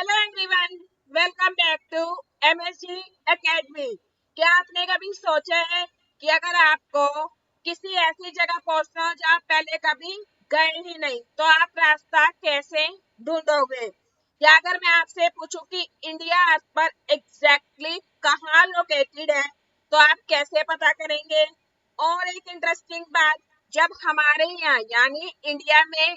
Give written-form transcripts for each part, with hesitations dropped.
Hello everyone, welcome back to MSG academy. क्या आपने कभी सोचा है कि अगर आपको किसी ऐसी जगह पहुंचना हो जहां पहले कभी गए ही नहीं, तो आप रास्ता कैसे ढूंढोगे? या अगर मैं आपसे पूछूं कि इंडिया अर्थ पर एग्जैक्टली कहाँ लोकेटेड है, तो आप कैसे पता करेंगे? और एक इंटरेस्टिंग बात, जब हमारे यहाँ यानी इंडिया में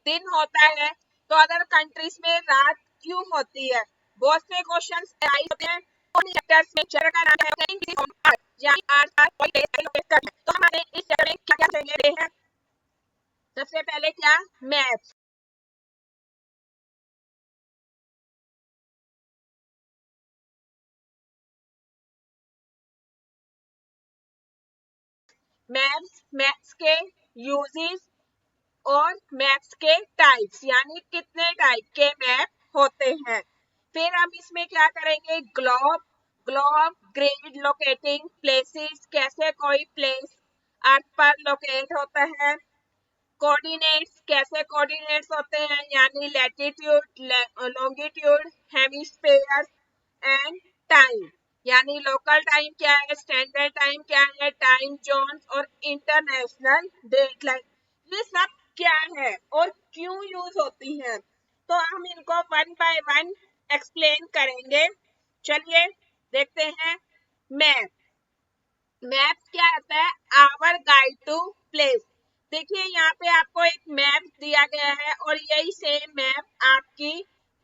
दिन होता है, तो अदर कंट्रीज में रात क्यों होती है? बहुत से क्वेश्चंस राइज होते हैं। चैप्टर्स में चैप्टर का नाम है आर्ट, यानी आर्ट का कोई बेसिक करना है। तो हमारे इस चैप्टर में क्या क्या चाहिए है? सबसे पहले क्या? मैप्स। मैप्स के यूजेस और मैप्स के टाइप्स, यानी कितने टाइप के मैप होते हैं। फिर हम इसमें क्या करेंगे? ग्लोब ग्रिड लोकेटिंग प्लेसेस, कैसे कोई प्लेस अर्थ पर लोकेट होता है। कोऑर्डिनेट्स, कैसे कोऑर्डिनेट्स होते हैं, यानी latitude, longitude, hemisphere and time, यानी लोकल टाइम क्या है, स्टैंडर्ड टाइम क्या है, टाइम जोन्स और इंटरनेशनल डेडलाइन, ये सब क्या है और क्यों यूज होती हैं। तो हम इनको वन बाय वन एक्सप्लेन करेंगे। चलिए देखते हैं। मैप मैप क्या आता है? Our guide to place. देखिए यहाँ पे आपको एक मैप दिया गया है और यही सेम मैप आपकी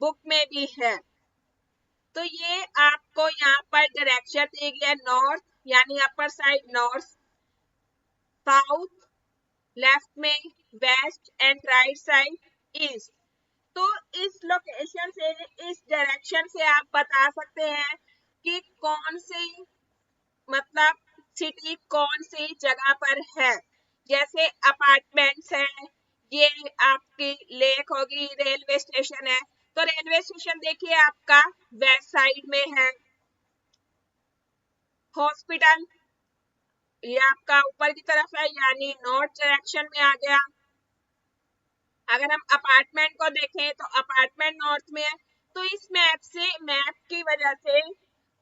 बुक में भी है। तो ये आपको यहाँ पर डायरेक्शन दी गई है, नॉर्थ यानी upper side north, south left में, west and right side east. तो इस लोकेशन से, इस डायरेक्शन से आप बता सकते हैं कि कौन सी, मतलब सिटी कौन सी जगह पर है। जैसे अपार्टमेंट्स हैं, ये आपकी लेक होगी, रेलवे स्टेशन है, तो रेलवे स्टेशन देखिए आपका वेस्ट साइड में है। हॉस्पिटल ये आपका ऊपर की तरफ है, यानी नॉर्थ डायरेक्शन में आ गया। अगर हम अपार्टमेंट को देखें तो अपार्टमेंट नॉर्थ में है। तो इस मैप से, मैप की वजह से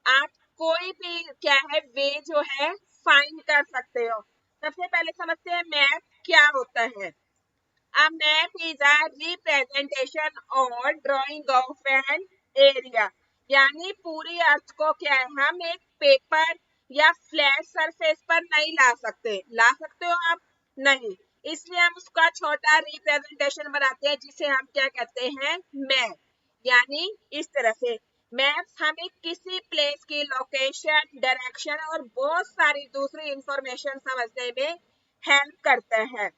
आप कोई भी क्या है वे जो है फाइंड कर सकते हो। सबसे पहले समझते हैं मैप क्या होता है। A map is a representation or drawing of an area, यानी पूरी अर्थ को क्या है, हम एक पेपर या फ्लैट सरफेस पर नहीं ला सकते। ला सकते हो आप? नहीं। इसलिए हम उसका छोटा रिप्रेजेंटेशन बनाते हैं, जिसे हम क्या कहते हैं? मैप। यानी इस तरह से मैप्स हमें किसी प्लेस की लोकेशन, डायरेक्शन और बहुत सारी दूसरी इंफॉर्मेशन समझने में हेल्प करता है।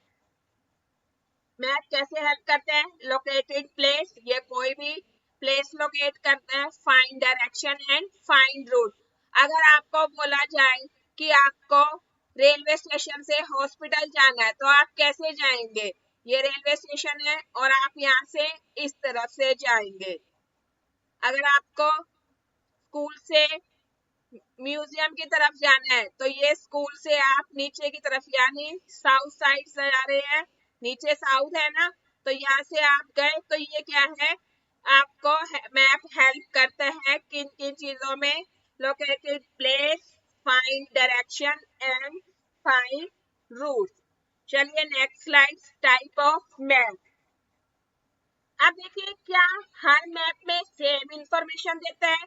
मैप कैसे हेल्प करते हैं? लोकेटेड प्लेस, ये कोई भी प्लेस लोकेट करते हैं। Find direction and find route. अगर आपको बोला जाए कि आपको रेलवे स्टेशन से हॉस्पिटल जाना है, तो आप कैसे जाएंगे? ये रेलवे स्टेशन है और आप यहाँ से इस तरफ से जाएंगे। अगर आपको स्कूल से म्यूजियम की तरफ जाना है, तो ये स्कूल से आप नीचे की तरफ यानी साउथ साइड से जा रहे हैं, नीचे साउथ है ना, तो यहाँ से आप गए, तो ये क्या है? आपको मैप हेल्प करता है किन किन चीजों में? Located place, find direction and find route. चलिए next slide, type of map. अब देखिए, क्या हर मैप में सेम इंफॉर्मेशन देता है?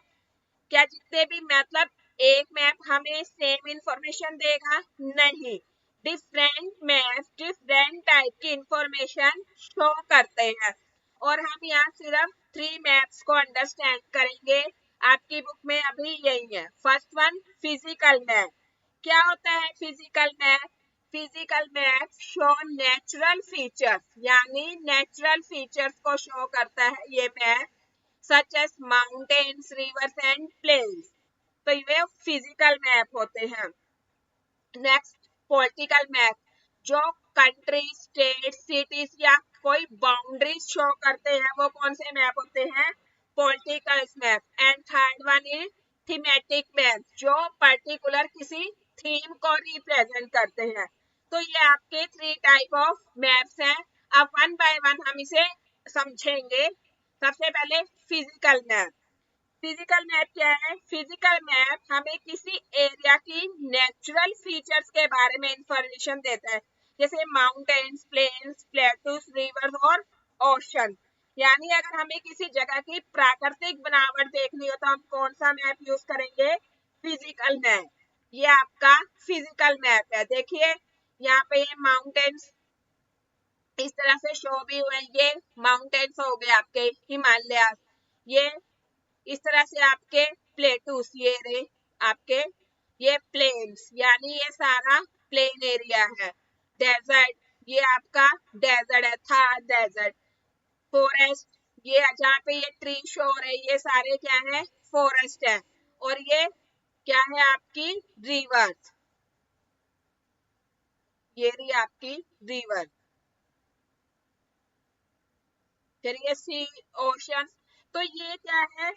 क्या जितने भी, मतलब एक मैप हमें सेम इंफॉर्मेशन देगा? नहीं। डिफरेंट मैप डिफरेंट टाइप की इंफॉर्मेशन शो करते हैं। और हम यहाँ सिर्फ 3 मैप्स को अंडरस्टैंड करेंगे। आपकी बुक में अभी यही है। First one, physical map. क्या होता है physical map? Physical map show natural features, यानी नेचुरल फीचर्स को शो करता है ये map, such as mountains, rivers and plains। तो ये फिजिकल मैप होते हैं। नेक्स्ट, पॉलिटिकल मैप, जो कंट्री, स्टेट, सिटीज या कोई बाउंड्रीज शो करते हैं, वो कौन से मैप होते हैं? Political map. And third one is thematic map, जो पर्टिकुलर किसी थीम को रिप्रेजेंट करते हैं। तो ये आपके 3 टाइप ऑफ मैप्स हैं। अब वन बाय वन हम इसे समझेंगे। सबसे पहले फिजिकल मैप। फिजिकल मैप क्या है? फिजिकल मैप हमें किसी एरिया की नेचुरल फीचर्स के बारे में इंफॉर्मेशन देता है, जैसे माउंटेन्स, प्लेन्स, प्लेटूस, रिवर्स और ओशन। यानी अगर हमें किसी जगह की प्राकृतिक बनावट देखनी हो तो हम कौन सा मैप यूज करेंगे? Physical map. ये आपका फिजिकल मैप है। देखिए यहाँ पे ये माउंटेन्स इस तरह से शो भी हुए, ये माउंटेन्स हो गए आपके हिमालय, ये इस तरह से आपके प्लेटूस, ये रहे आपके ये प्लेन्स, यानी ये सारा प्लेन एरिया है। डेजर्ट, ये आपका डेजर्ट है, थार डेजर्ट। फॉरेस्ट, ये जहाँ पे ये ट्री शो हो रहे, ये सारे क्या है? फॉरेस्ट है। और ये क्या है? आपकी रिवर, ये रही आपकी रिवर। फिर ये सी, ओशन। तो ये क्या है?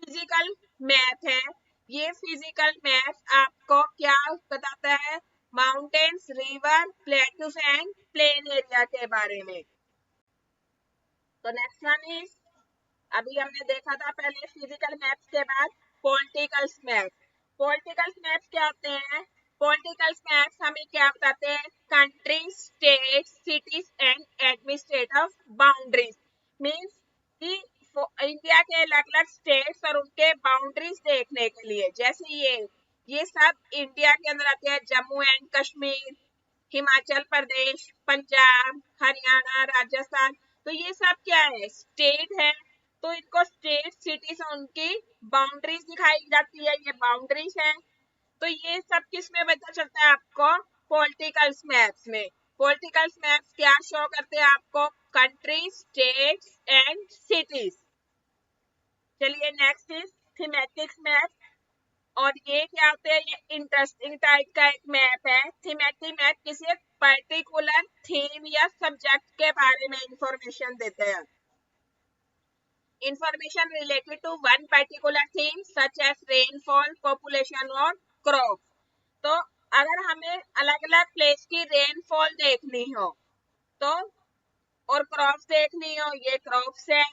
फिजिकल मैप है। ये फिजिकल मैप आपको क्या बताता है? Mountains, river, plateaus and plain area के बारे में। तो नेक्स्ट वन इज, अभी हमने देखा था पहले फिजिकल मैप्स के बाद पॉलिटिकल मैप। पॉलिटिकल मैप्स क्या होते हैं? पॉलिटिकल मैप्स हमें क्या बताते हैं? Country, state, cities and administrative boundaries. Means कि इंडिया के अलग अलग स्टेट्स और उनके बाउंड्रीज देखने के लिए, जैसे ये सब इंडिया के अंदर आते हैं। जम्मू एंड कश्मीर, हिमाचल प्रदेश, पंजाब, हरियाणा, राजस्थान। तो ये सब क्या है? स्टेट है। तो इनको स्टेट, सिटीज उनकी बाउंड्रीज दिखाई जाती है, ये बाउंड्रीज है। तो ये सब किस में पता चलता है आपको? पॉलिटिकल मैप्स में। पॉलिटिकल मैप्स क्या शो करते हैं आपको? Country, states and cities. चलिए नेक्स्ट इज थीमेटिक्स मैप। और ये क्या होते हैं? ये इंटरेस्टिंग टाइप का एक मैप है। थीमेटिक मैप किसी एक पर्टिकुलर थीम या सब्जेक्ट के बारे में इंफॉर्मेशन देते हैं। Information related to one particular theme such as rainfall, population और क्रॉप। तो अगर हमें अलग अलग प्लेस की रेनफॉल देखनी हो तो, और क्रॉप्स देखनी हो, ये क्रॉप्स है,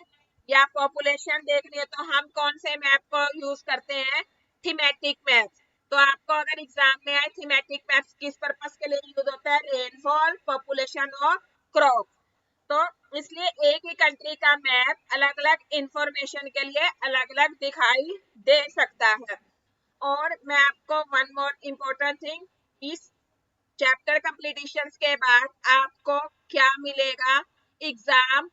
या पॉपुलेशन देखनी हो, तो हम कौन से मैप को यूज करते हैं? Thematic map. तो आपको अगर एग्जाम में आए थीमेटिक मैप्स किस पर्पस के लिए यूज होता है? रेनफॉल, पॉपुलेशन और क्रॉप। तो इसलिए एक ही कंट्री का मैप अलग अलग इंफॉर्मेशन के लिए अलग अलग दिखाई दे सकता है। और मैं आपको वन मोर इम्पोर्टेंट थिंग, इस चैप्टर कंप्लीशन के बाद आपको क्या मिलेगा? Exam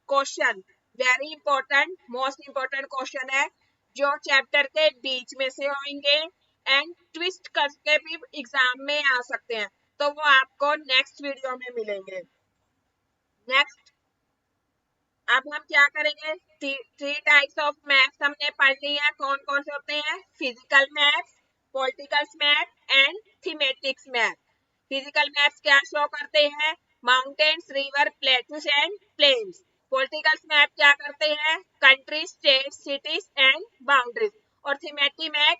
question, very important, most important question है जो चैप्टर के बीच में से होंगे एंड ट्विस्ट करके भी एग्जाम में आ सकते हैं। तो वो आपको नेक्स्ट वीडियो में मिलेंगे। नेक्स्ट अब हम क्या करेंगे? थ्री टाइप्स ऑफ मैप्स हमने पढ़ ली है। कौन कौन से होते हैं? Physical maps, political map and thematics map. Physical maps क्या शो करते हैं? Mountains, river, plateaus and plains. Political map क्या करते हैं? Country, state, cities and boundaries. और थीमेटिक मैप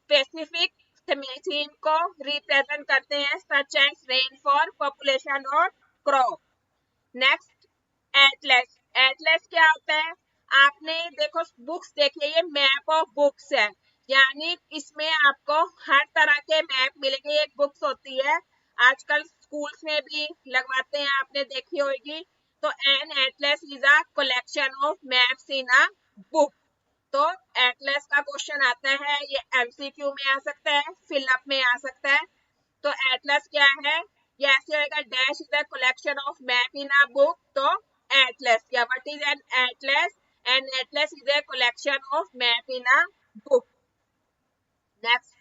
स्पेसिफिक थीम को रिप्रेजेंट करते हैं, सच एज रेनफॉल, पॉपुलेशन और क्रॉप। Next, atlas. एटलस क्या होता है? आपने देखो बुक्स देखिए, ये मैप ऑफ बुक्स है, यानी इसमें आपको हर तरह के मैप मिलेंगे। एक बुक्स होती है, आजकल स्कूल्स में भी लगवाते हैं, आपने देखी होगी। तो an atlas is a collection of maps in a book. तो एटलस का क्वेश्चन आता है, ये एमसीक्यू में आ सकता है, फिलअप में आ सकता है। तो एटलस क्या है? ये ऐसे होगा, dash is the collection of map in a book. तो एटलस, या what is an atlas? An atlas is a collection of map in a book. Next,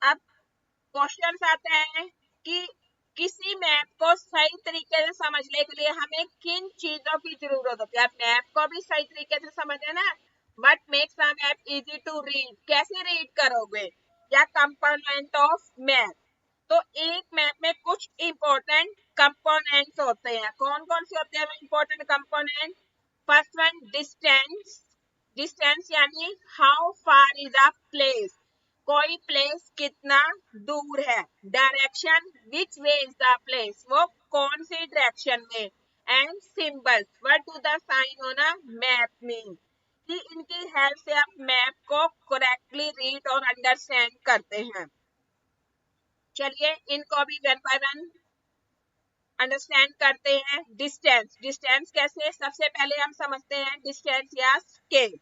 अब क्वेश्चन आते हैं कि किसी मैप को सही तरीके से समझने के लिए हमें किन चीजों की जरूरत होती है? आप मैप को भी सही तरीके से समझे ना। What makes a map easy to read? कैसे रीड करोगे? या कंपोनेंट ऑफ मैप। तो एक मैप में कुछ इंपॉर्टेंट कंपोनेंट्स होते हैं। कौन कौन से होते हैं important component? First one, distance. Distance यानी how far is a place, कोई प्लेस कितना दूर है। Direction, which way is the place, वो कौन सी डायरेक्शन में। And symbols, what do the sign on a map mean, कि इनकी हेल्प से आप मैप को करेक्टली रीड और अंडरस्टैंड करते हैं। चलिए इनको भी वन बाय वन अंडरस्टैंड करते हैं। डिस्टेंस, डिस्टेंस कैसे, सबसे पहले हम समझते हैं डिस्टेंस या स्केल।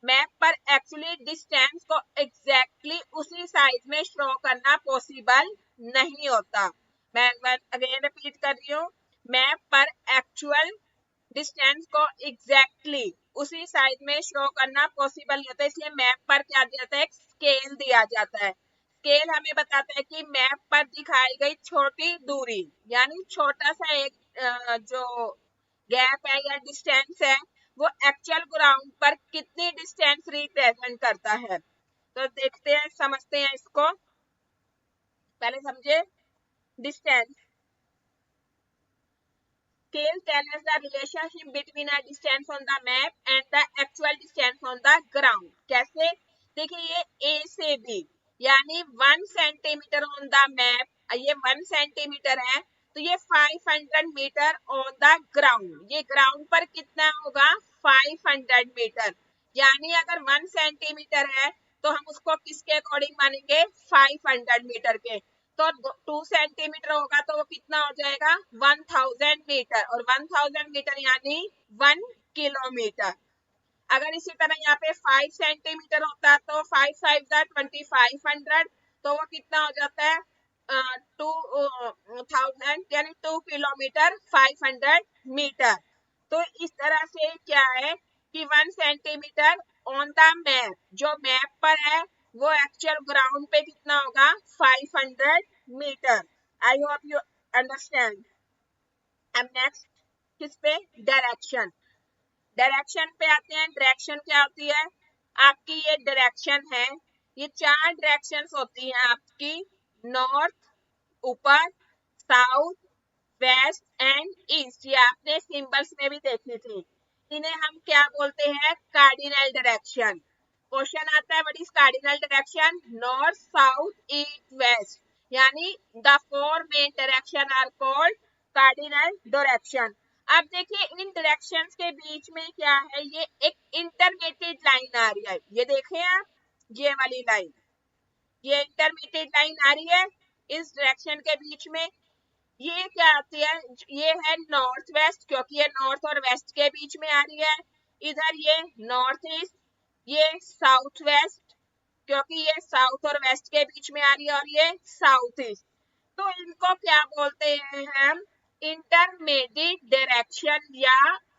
मैप पर एक्चुअली डिस्टेंस को एग्जैक्टली उसी साइज में शो करना पॉसिबल नहीं होता। मैं अगेन रिपीट कर रही हूँ, मैप पर एक्चुअल डिस्टेंस को एग्जैक्टली उसी साइज में शो करना पॉसिबल नहीं होता, इसलिए मैप पर क्या दिया जाता है, एक स्केल दिया जाता है। स्केल हमें बताता है कि मैप पर दिखाई गई छोटी दूरी, यानी छोटा सा एक जो गैप है या डिस्टेंस है, वो एक्चुअल ग्राउंड पर कितनी डिस्टेंस रिप्रेजेंट करता है। तो देखते हैं, समझते हैं इसको, पहले समझे distance. Scale tells us the relationship between a distance on the map and the actual distance on the ground. कैसे, देखिए ये A से B यानी 1 सेंटीमीटर ऑन द मैप, ये 1 सेंटीमीटर है, तो ये 500 मीटर ऑन द ग्राउंड, ये ग्राउंड पर कितना होगा 500 मीटर, यानी अगर 1 सेंटीमीटर है तो हम उसको किसके अकॉर्डिंग मानेंगे 500 मीटर के, तो 2 सेंटीमीटर होगा तो वो कितना हो जाएगा 1000 मीटर, और 1000 मीटर यानी 1 किलोमीटर। अगर इसी तरह यहाँ पे 5 सेंटीमीटर होता तो 5 5 2500, तो वो कितना हो जाता है 2000 यानी 2 किलोमीटर 500 मीटर। तो इस तरह से क्या है कि 1 सेंटीमीटर ऑन द मैप, जो मैप पर है वो एक्चुअल ग्राउंड पे कितना होगा 500 metre. I hope you understand. अब नेक्स्ट किस पे, डायरेक्शन। डायरेक्शन पे आते हैं। डायरेक्शन क्या होती है, आपकी ये डायरेक्शन है, ये 4 डायरेक्शंस होती हैं आपकी, नॉर्थ, ऊपर, साउथ, वेस्ट एंड ईस्ट, ये आपने सिंबल्स में भी देखी थी। इन्हें हम क्या बोलते हैं, कार्डिनल डायरेक्शन। क्वेश्चन आता है what is cardinal direction, north south east west, यानी the 4 main direction are called cardinal direction. अब देखिए इन डायरेक्शंस के बीच में क्या है, ये एक इंटरमीडिएट लाइन आ रही है, ये देखें आप, ये वाली लाइन, ये इंटरमीडिएट लाइन आ रही है इस डायरेक्शन के बीच में। ये क्या आती है, ये है नॉर्थ वेस्ट, क्योंकि ये नॉर्थ और वेस्ट के बीच में आ रही है। इधर ये नॉर्थ ईस्ट, ये साउथ वेस्ट, क्योंकि ये साउथ और वेस्ट के बीच में आ रही है, और ये साउथ ईस्ट। तो इनको क्या बोलते हैं हम, इंटरमीडिएट डायरेक्शन या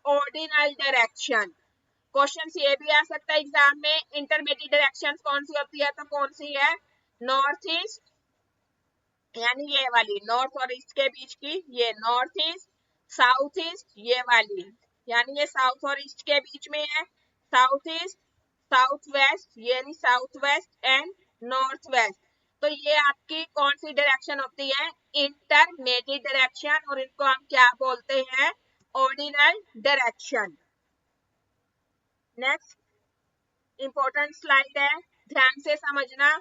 ऑर्डिनल डायरेक्शन। क्वेश्चन ये भी आ सकता है एग्जाम में, इंटरमीडिएट डायरेक्शन कौन सी होती है, तो कौन सी है, नॉर्थ ईस्ट, यानी ये वाली नॉर्थ और ईस्ट के बीच की, ये नॉर्थ ईस्ट, साउथ ईस्ट ये वाली, यानी ये साउथ और ईस्ट के बीच में है, साउथ ईस्ट, साउथ वेस्ट, ये नहीं south west and north west. तो ये आपकी कौन सी डायरेक्शन होती है, इंटरमीडिएट डायरेक्शन, और इनको हम क्या बोलते हैं, ordinal direction. Next important slide है, ध्यान से समझना।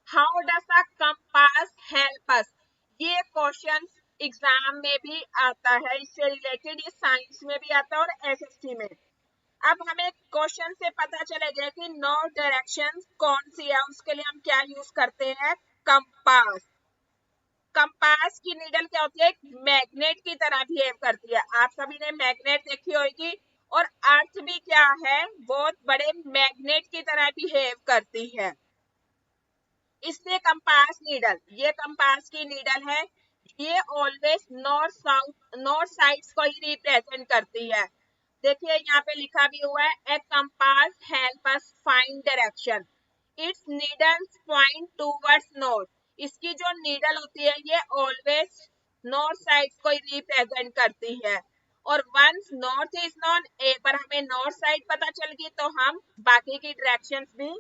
How does a compass help अस, ये क्वेश्चन एग्जाम में भी आता है, इससे रिलेटेड ये साइंस में भी आता है और एसएसटी में। अब हमें क्वेश्चन से पता चलेगा कि नॉर्थ डायरेक्शन कौन सी है, उसके लिए हम क्या यूज करते हैं, कंपास। कंपास की नीडल क्या होती है, एक मैग्नेट की तरह बिहेव करती है, आप सभी ने मैग्नेट देखी होगी, और अर्थ भी क्या है, बहुत बड़े मैग्नेट की तरह बिहेव करती है। इससे कंपास नीडल, ये कंपास की नीडल है, ये always north south north sides को ही रिप्रेजेंट करती है। देखिए यहाँ पे लिखा भी हुआ है, a compass help us find direction, its needles point towards north, इसकी जो नीडल होती है ये ऑलवेज नॉर्थ साइड्स को ही रिप्रेजेंट करती है। और वंस नॉर्थ इज नॉन, एक बार हमें नॉर्थ साइड पता चल गई तो हम बाकी की डायरेक्शंस भी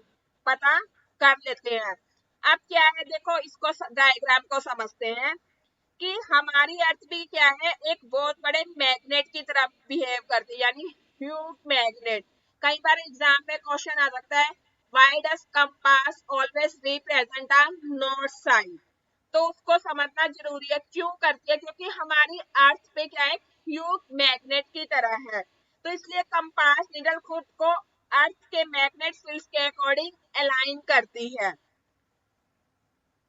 पता कर लेते हैं। अब क्या है, देखो इसको डायग्राम को समझते हैं कि हमारी अर्थ भी क्या है, एक बहुत बड़े मैग्नेट की तरह बिहेव करती है, यानी ह्यूज मैग्नेट। कई बार एग्जाम में क्वेश्चन आ सकता है, why does compass always represent a north side, तो उसको समझना जरूरी है, क्यों करती है, क्योंकि हमारी अर्थ पे क्या है, ह्यूग मैग्नेट की तरह है। तो इसलिए कंपास नीडल खुद को अर्थ के मैग्नेट फील्ड के अकॉर्डिंग अलाइन करती है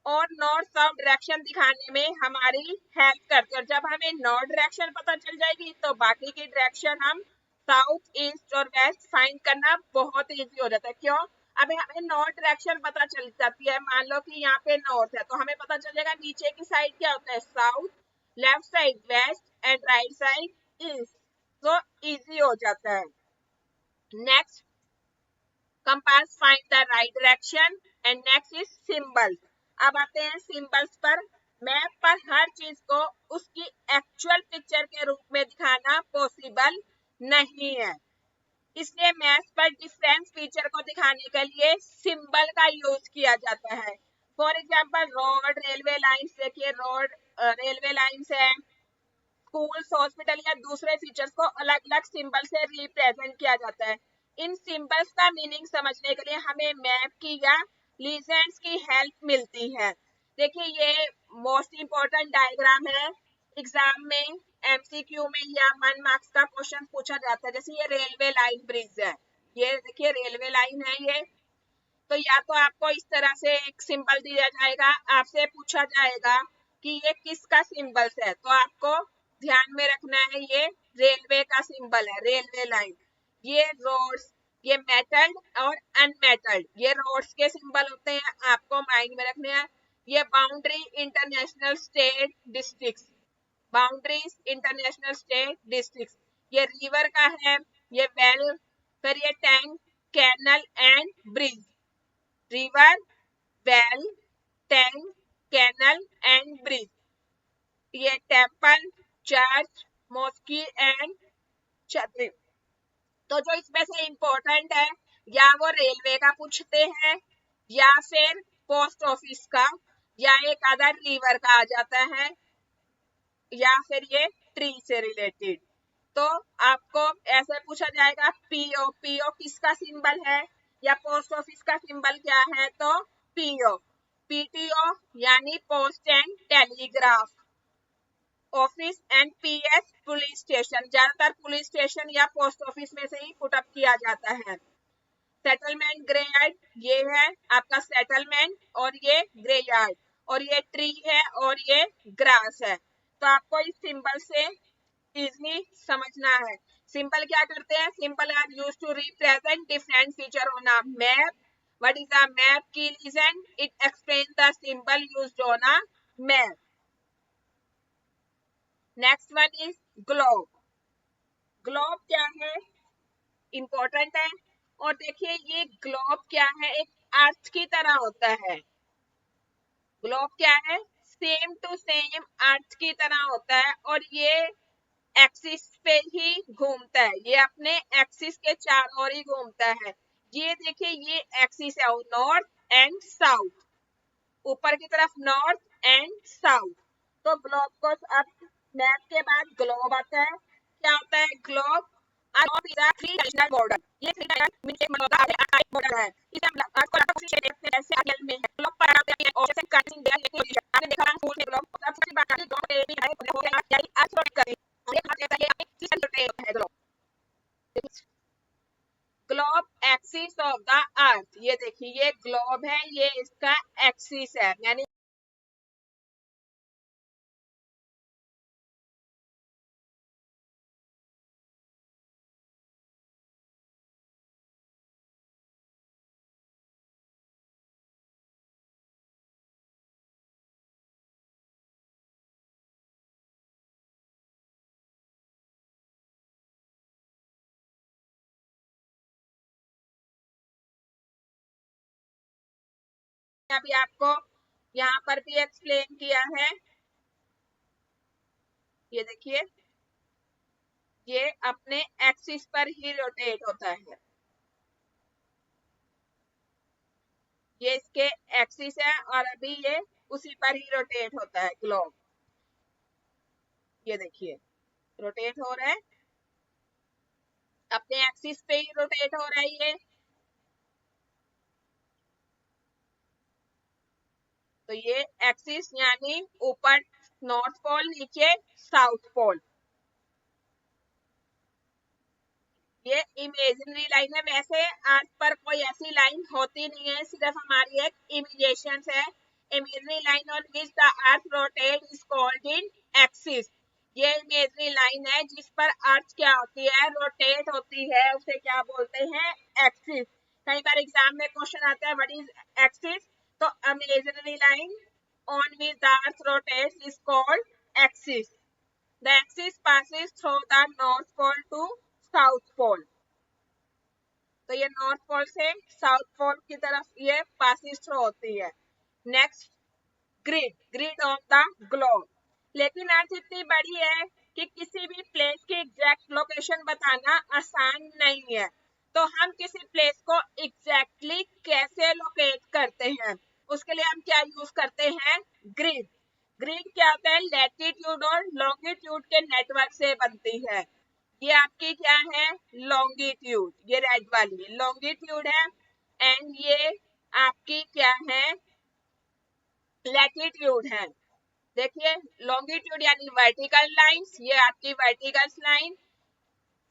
और नॉर्थ साउथ डायरेक्शन दिखाने में हमारी हेल्प करती है। और जब हमें नॉर्थ डायरेक्शन पता चल जाएगी तो बाकी की डायरेक्शन हम साउथ, ईस्ट और वेस्ट फाइंड करना बहुत इजी हो जाता है। क्यों? अभी हमें नॉर्थ डायरेक्शन पता चल जाती है, मान लो कि यहाँ पे नॉर्थ है तो हमें पता चल जाएगा नीचे की साइड क्या होता है, south, left side west and right side east. तो इजी हो जाता है। Next, compass find the right direction and next is symbols. अब आते हैं सिंबल्स पर। मैप पर हर चीज को उसकी एक्चुअल पिक्चर के रूप में दिखाना पॉसिबल नहीं है, इसलिए मैप पर डिफरेंस फीचर को दिखाने के लिए सिंबल का यूज किया जाता है। For example road, railway lines, देखिए रोड, रेलवे लाइंस है, स्कूल्स, हॉस्पिटल या दूसरे फीचर्स को अलग अलग सिंबल से रिप्रेजेंट किया जाता है। इन सिंबल्स का मीनिंग समझने के लिए हमें मैप की या लीजेंड्स की हेल्प मिलती है। देखिए ये मोस्ट इंपॉर्टेंट डायग्राम है, एग्जाम में एमसीक्यू में या 1 मार्क्स का क्वेश्चन पूछा जाता है। जैसे ये रेलवे लाइन ब्रिज है, ये देखिए रेलवे लाइन है ये, तो या तो आपको इस तरह से एक सिंबल दिया जाएगा, आपसे पूछा जाएगा कि ये किसका सिंबल है, तो आपको ध्यान में रखना है ये रेलवे का सिंबल है, रेलवे लाइन। ये रोड्स, ये मेटल्ड और अनमेटल्ड, ये रोड्स के सिंबल होते हैं, आपको माइंड में रखने हैं। ये boundary, international, state, district, boundaries, international, state, district. ये रिवर का है, ये वेल, फिर ये tank, canal and bridge. River, well, tank, canal and bridge. ये टेम्पल, चर्च, मॉस्की एंड छतरी। तो जो इसमें से इंपॉर्टेंट है, या वो रेलवे का पूछते हैं या फिर पोस्ट ऑफिस का या एक अदर रिवर का आ जाता है या फिर ये ट्री से रिलेटेड। तो आपको ऐसे पूछा जाएगा पीओ, पीओ किसका सिंबल है या पोस्ट ऑफिस का सिंबल क्या है, तो पीओ। पीटीओ यानी post and telegraph office and PS police station, ज्यादातर पुलिस स्टेशन या पोस्ट ऑफिस में से ही पुटअप किया जाता है। सेटलमेंट, ग्रे यार्ड, ये है आपका सेटलमेंट और ये ग्रे यार्ड, और ये ट्री है और ये ग्रास है। तो आपको इस सिंबल से इजली समझना है। सिंबल क्या करते हैं, symbol are used to represent different feature on a map. What is a map key region, it explain the symbol used on a map. Next one is globe. Globe क्या है, important है। और देखिए ये globe क्या है, एक अर्थ की तरह होता है। ग्लोब क्या है, सेम टू सेम अर्थ की तरह होता है और ये एक्सिस पे ही घूमता है, ये अपने एक्सिस के चारों ओर ही घूमता है। ये देखिए ये एक्सिस है, नॉर्थ एंड साउथ, ऊपर की तरफ नॉर्थ एंड साउथ। तो ग्लोब को अब मैप के बाद ग्लोब आता है। क्या होता है globe, globe is a three dimensional border. ये थ्री डायमेंशनल मीन एक बॉर्डर है, इसे हम आपको लगता है शेप में ऐसे आगे में है। ग्लोब पर आते हैं और जैसे कटिंग देयर लेकिन पोजीशन आपने देखा है फूल में ग्लोब, अब सबसे बात आती है ग्लोब पे भी है हो गया यानी अर्थ रोटेट करे और एक हाथ देता है ये किस रोटेट है globe. Globe axis of the अर्थ, ये देखिए ये ग्लोब है, ये इसका एक्सिस है, यानी अभी आपको यहाँ पर भी एक्सप्लेन किया है। ये देखिए ये अपने एक्सिस पर ही रोटेट होता है, ये इसके एक्सिस है और अभी ये उसी पर ही रोटेट होता है ग्लोब। ये देखिए रोटेट हो रहा है, अपने एक्सिस पे ही रोटेट हो रहा है ये। तो ये एक्सिस यानी ऊपर नॉर्थ पोल, नीचे साउथ पोल। ये इमेजिनरी लाइन है। वैसे अर्थ पर कोई ऐसी लाइन होती नहीं है, सिर्फ हमारी एक इमेजिनेशन है। Imaginary line on which the earth rotate is called in axis. ये इमेजिनरी लाइन है जिस पर अर्थ क्या होती है, रोटेट होती है, उसे क्या बोलते हैं, एक्सिस। कई बार एग्जाम में क्वेश्चन आता है व्हाट इज एक्सिस, तो imaginary line on which the earth rotates is called axis. The axis passes through the North Pole to South Pole. तो ये नॉर्थ पोल से साउथ पोल की तरफ ये पासिस थ्रू होती है। Next, grid, grid of the globe. लेकिन अर्थ इतनी बड़ी है कि किसी भी प्लेस की एग्जैक्ट लोकेशन बताना आसान नहीं है। तो हम किसी प्लेस को एग्जैक्टली कैसे लोकेट करते हैं, उसके लिए हम क्या यूज करते हैं, ग्रिड। ग्रिड क्या होता है, लैटिट्यूड और लॉन्गिट्यूड के नेटवर्क से बनती है। ये आपकी क्या है, लॉन्गिट्यूड, ये रेड वाली लॉन्गिट्यूड है, एंड ये आपकी क्या है, लैटिट्यूड है। देखिए लॉन्गिट्यूड यानी वर्टिकल लाइंस, ये आपकी vertical line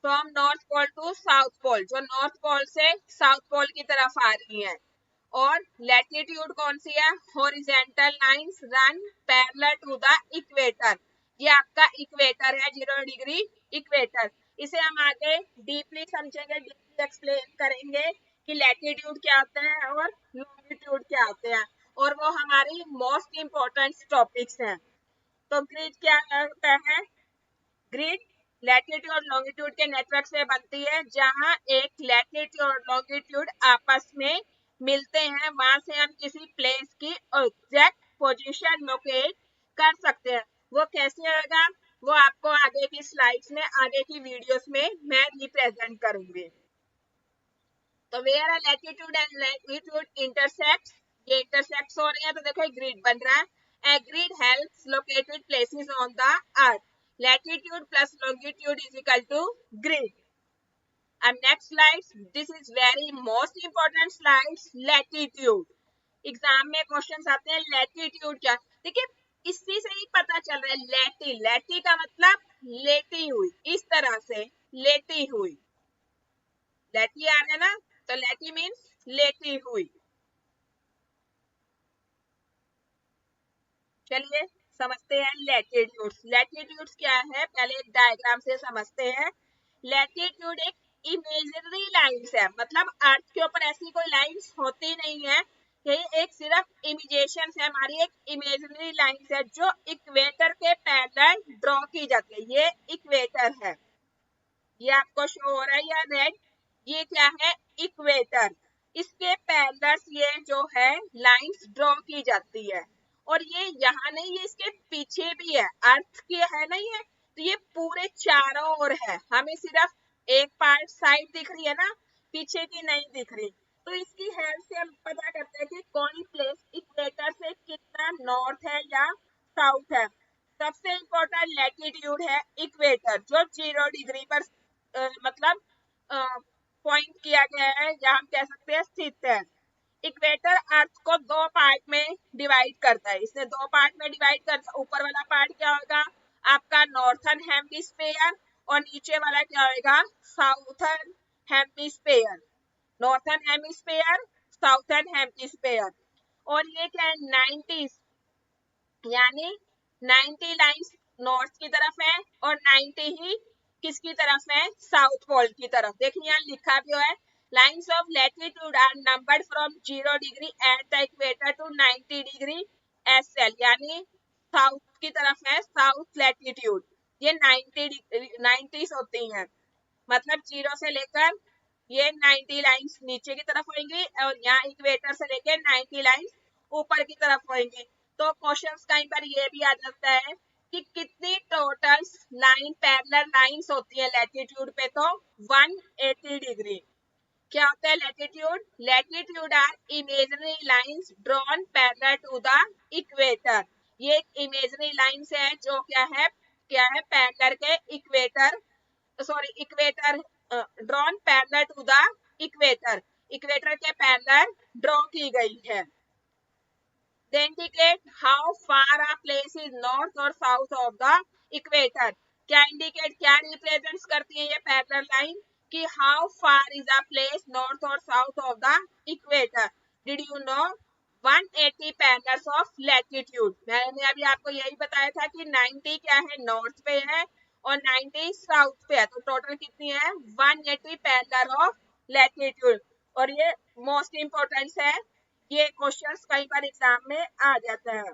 from north pole to south pole, जो नॉर्थ पोल से साउथ पोल की तरफ आ रही है। और लैटिट्यूड कौन सी है, horizontal lines run parallel to the equator. ये आपका इक्वेटर है, 0 डिग्री इक्वेटर। इसे हम आगे डीपली समझेंगे, डीपली एक्सप्लेन करेंगे कि लैटिट्यूड क्या होता है और लॉन्गिट्यूड क्या होते हैं, और वो हमारी मोस्ट इंपॉर्टेंट टॉपिक्स हैं। तो ग्रिड क्या होता है, ग्रिड लैटिट्यूड और लॉन्गिट्यूड के नेटवर्क से बनती है, जहां एक लैटिट्यूड और लॉन्गिट्यूड आपस में मिलते हैं, वहां से हम किसी प्लेस की एग्जैक्ट पोजीशन लोकेट कर सकते हैं। वो कैसे होगा, वो आपको आगे की स्लाइड्स में, आगे की वीडियोस में मैं रिप्रेजेंट करूंगी। तो where are latitude and longitude intersect, ये इंटरसेक्ट हो रहे हैं, तो देखो ग्रिड बन रहा है। A grid helps located places on the earth. Latitude plus longitude is equal to grid. And next slide, this is very most important slides, latitude. Exam में क्वेश्चंस आते हैं लैटिट्यूड क्या, देखिए इसी से ही पता चल रहा है, लैटी, लैटी का मतलब लेटी हुई, इस तरह से लेटी हुई, लैटी आ रहा है ना, तो लैटी मीन्स लेटी हुई। चलिए समझते हैं लैटिट्यूड्स। लैटिट्यूड्स क्या है, पहले एक डायग्राम से समझते हैं। लैटिट्यूड एक इमेजिनरी लाइंस है, मतलब अर्थ के ऊपर ऐसी कोई लाइंस होती नहीं है, ये एक सिर्फ इमेजिनेशन है, हमारी एक इमेजिनरी लाइंस है जो इक्वेटर के पैरेलल ड्रॉ की जाती है। ये इक्वेटर है, ये आपको शो हो रहा है या रेड, ये क्या है, इक्वेटर। इसके पैरेलल ये जो है लाइंस ड्रॉ की जाती है, और ये यहाँ नहीं, ये इसके पीछे भी है, अर्थ की है नहीं है, तो ये पूरे चारों ओर है, हमें सिर्फ एक पार्ट साइड दिख रही है ना, पीछे की नहीं दिख रही। तो इसकी हेल्प से हम पता करते हैं कि कौन प्लेस इक्वेटर से कितना नॉर्थ है या साउथ है। सबसे इम्पोर्टेंट लैटिट्यूड है इक्वेटर, जो 0 डिग्री पर मतलब पॉइंट किया गया है, या हम कह सकते हैं स्थित है। इक्वेटर अर्थ को दो पार्ट में डिवाइड करता है, इसने दो पार्ट में डिवाइड करता है। ऊपर वाला पार्ट क्या होगा, आपका नॉर्थर्न हेमिस्फीयर, और नीचे वाला क्या होगा, southern hemisphere. Northern hemisphere, southern hemisphere. और ये क्या है, 90, यानी 90 लाइंस नॉर्थ की तरफ है और 90 ही किसकी तरफ है, साउथ पोल की तरफ। देखिए यहाँ लिखा भी है, lines of latitude are numbered from 0 degree at the equator to 90 degree S, L south की तरफ है साउथ लैटिट्यूड, ये 90 होती हैं, मतलब 0 से लेकर ये 90 लाइंस नीचे की तरफ होंगी, और यहाँ इक्वेटर से लेकर 90 लाइंस ऊपर की तरफ होंगी। तो क्वेश्चंस कई बार ये भी आ जाता है कि कितनी टोटल लाइन पैरेलल लाइंस होती है लैटिट्यूड पे, तो 180 डिग्री। क्या होता है latitude, latitude are imaginary lines drawn parallel to the equator. ये एक इमेजिनरी लाइंस है जो क्या है पैरेलल के equator, sorry equator, drawn parallel to the equator, equator के पैरेलल ड्रॉ की गई है। They indicate how far a place is north or south of the equator. क्या इंडिकेट, क्या रिप्रेजेंट करती है ये पैरेलल लाइन, कि how far is the place north और south of the equator, did you know 180 panels of latitude. मैंने अभी आपको यही बताया था कि 90 क्या है नॉर्थ पे है और 90 साउथ पे है, तो टोटल कितनी है 180 पैनल ऑफ लैटिट्यूड। और ये मोस्ट इंपॉर्टेंट है, ये क्वेश्चंस कई बार एग्जाम में आ जाता है।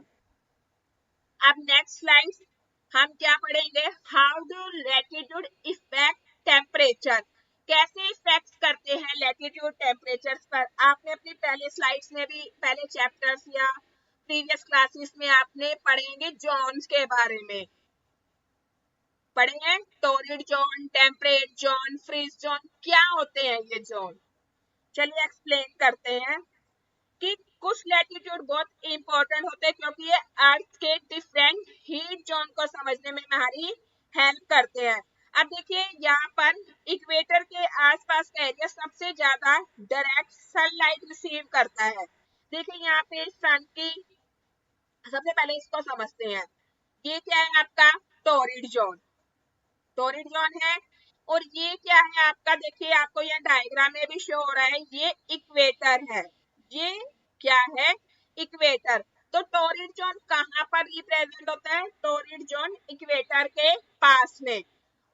अब नेक्स्ट स्लाइड हम क्या पढ़ेंगे, how do latitude effect temperature, कैसे इफेक्ट करते हैं लैटिट्यूड टेम्परेचर पर। आपने अपनी पहले स्लाइड्स में भी, पहले चैप्टर्स या प्रीवियस क्लासेस में आपने पढ़ेंगे जोन्स के बारे में पढ़े हैं, torrid zone, temperate zone, frigid zone, क्या होते हैं ये जोन। चलिए एक्सप्लेन करते हैं कि कुछ लैटिट्यूड बहुत इंपॉर्टेंट होते हैं क्योंकि ये अर्थ के डिफरेंट हीट जोन को समझने में हमारी हेल्प करते हैं। अब देखिए यहाँ पर इक्वेटर के आसपास का एरिया सबसे ज्यादा डायरेक्ट सनलाइट रिसीव करता है। देखिए यहाँ पे सन की, सबसे पहले इसको समझते हैं, ये क्या है आपका टोरिड जोन, टोरिड जोन है। और ये क्या है आपका, देखिए आपको यह डायग्राम में भी शो हो रहा है, ये इक्वेटर है, ये क्या है इक्वेटर। तो टोरिड जोन कहाँ पर रिप्रेजेंट होता है, टोरिड जोन इक्वेटर के पास में।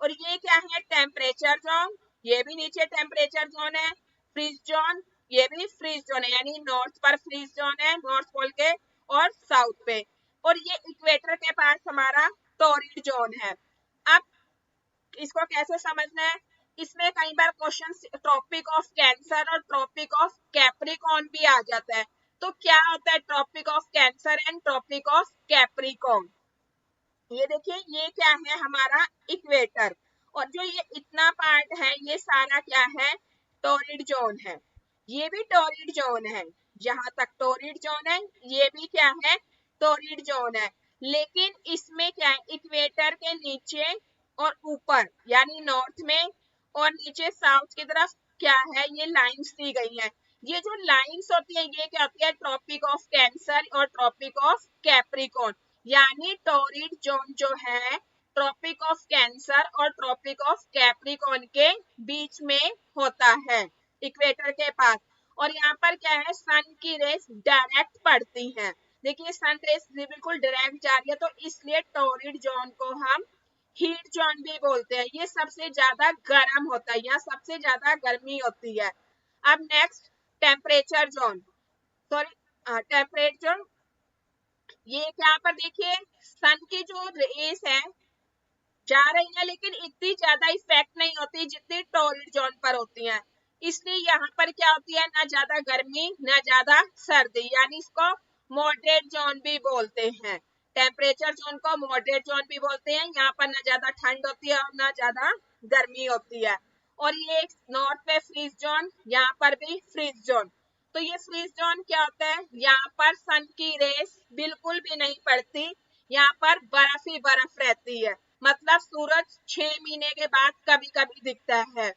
और ये क्या है टेम्परेचर जोन, ये भी नीचे टेम्परेचर जोन है। फ्रीज जोन, ये भी फ्रीज जोन है, यानी नॉर्थ पर फ्रीज जोन है, नॉर्थ पोल के और साउथ पे। और ये इक्वेटर के पास हमारा टोरिड जोन है। अब इसको कैसे समझना है, इसमें कई बार क्वेश्चन ट्रॉपिक ऑफ कैंसर और ट्रॉपिक ऑफ कैप्रिकॉर्न भी आ जाता है। तो क्या होता है tropic of cancer and tropic of capricorn, ये देखिए ये क्या है हमारा इक्वेटर, और जो ये इतना पार्ट है ये सारा क्या है टोरिड जोन है, ये भी टोरिड जोन है, जहां तक टोरिड जोन है ये भी क्या है टोरिड जोन है। लेकिन इसमें क्या है इक्वेटर के नीचे और ऊपर यानी नॉर्थ में और नीचे साउथ की तरफ क्या है ये लाइंस दी गई है। ये जो लाइंस होती है ये क्या होती है ट्रॉपिक ऑफ कैंसर और ट्रॉपिक ऑफ कैप्रिकॉर्न, यानी टोरिड जोन जो है ट्रॉपिक ऑफ कैंसर और ट्रॉपिक ऑफ कैप्रिकॉर्न के बीच में होता है इक्वेटर के पास। और यहाँ पर क्या है सन की रेस डायरेक्ट पड़ती है, देखिए सन रेस बिल्कुल डायरेक्ट जा रही है, तो इसलिए टोरिड जोन को हम हीट जोन भी बोलते हैं, ये सबसे ज्यादा गर्म होता है, यहाँ सबसे ज्यादा गर्मी होती है। अब next temperature zone, sorry temperate zone, ये यहाँ पर देखिए सन की जो रेस है जा रही है लेकिन इतनी ज्यादा इफेक्ट नहीं होती जितनी टोरिड जोन पर होती है, इसलिए यहाँ पर क्या होती है ना ज्यादा गर्मी ना ज्यादा सर्दी, यानी इसको मॉडरेट जोन भी बोलते हैं, टेम्परेचर जोन को मॉडरेट जोन भी बोलते हैं। यहाँ पर ना ज्यादा ठंड होती है और ना ज्यादा गर्मी होती है। और ये नॉर्थ पे फ्रीज जोन, यहाँ पर भी फ्रीज जोन। तो ये फ्रीज जोन क्या होता है, यहाँ पर सन की रेस बिल्कुल भी नहीं पड़ती, यहाँ पर बर्फ ही बर्फ रहती है, मतलब सूरज 6 महीने के बाद कभी कभी दिखता है,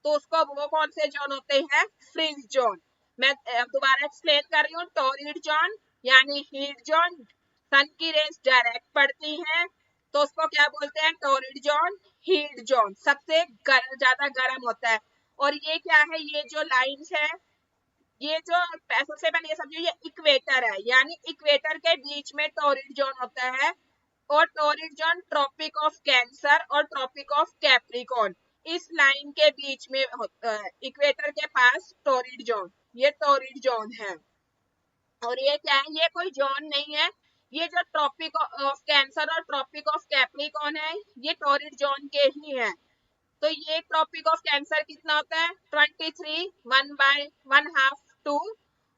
तो उसको वो कौन से जोन होते हैं फ्रीज जोन। मैं दोबारा एक्सप्लेन कर रही हूँ, टोरिड जोन यानी हीट जोन, सन की रेस डायरेक्ट पड़ती है तो उसको क्या बोलते हैं टोरिड जोन, हीट जोन सबसे ज्यादा गर्म होता है। और ये क्या है, ये जो लाइंस है, ये जो सबसे पहले ये समझिए ये इक्वेटर है, यानी इक्वेटर के बीच में टोरिड जोन होता है। और torrid zone tropic of cancer और ट्रॉपिक ऑफ कैप्रिकॉर्न इस लाइन के बीच में होता है, इक्वेटर के पास टोरिड जोन, ये टोरिड जोन है। और ये क्या है, ये कोई जोन नहीं है, ये जो ट्रॉपिक ऑफ कैंसर और ट्रॉपिक ऑफ कैप्रिकॉर्न है ये टोरिड जोन के ही है। तो ये ट्रॉपिक ऑफ कैंसर कितना होता है 23, 1/1/2,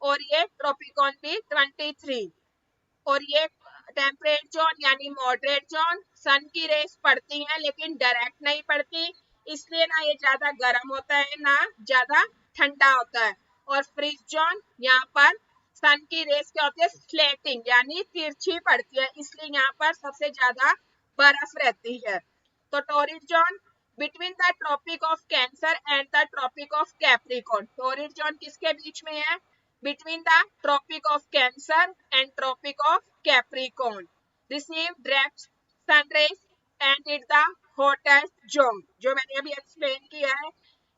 और ये ट्रॉपिकॉन भी 23। और ये टेम्परेट जोन यानी मॉडरेट जोन, सन की रेस पड़ती है लेकिन डायरेक्ट नहीं पड़ती, इसलिए ना ये ज्यादा गर्म होता है ना ज्यादा ठंडा होता है। और फ्रीज जोन, यहाँ पर सन की रेस क्या होती है स्लेटिंग यानी तिरछी पड़ती है, इसलिए यहाँ पर सबसे ज्यादा बर्फ रहती है। तो torrid zone between the tropic of cancer and the tropic of capricorn, torrid zone किसके बीच में है between the Tropic of Cancer and Tropic of Capricorn, receive direct sun rays and it's the hottest zone, जो मैंने अभी explain किया है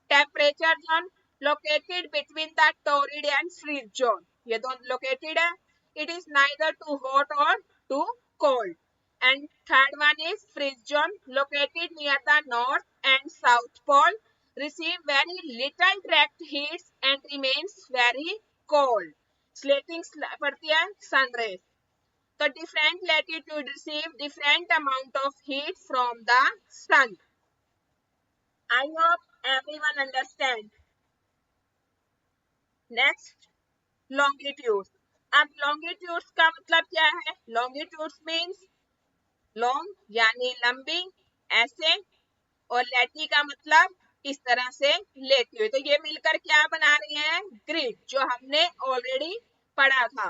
temperature zone located between the torrid and freeze zone, ये दोनों लोकेटेड है. It is neither too hot और too cold. And third one is freeze zone located near the north and south pole, receive very little direct heat and remains very cold. Slating पड़ती है sun rays. तो different latitude receive different amount of heat from the sun. I hope everyone understand. Next, longitude. अब longitudes का मतलब क्या है? Longitudes means long यानी लंबी, ऐसे, और lati का मतलब इस तरह से लेती हुई. तो ये मिलकर क्या बना रही है? ग्रिड, जो हमने ऑलरेडी पढ़ा था.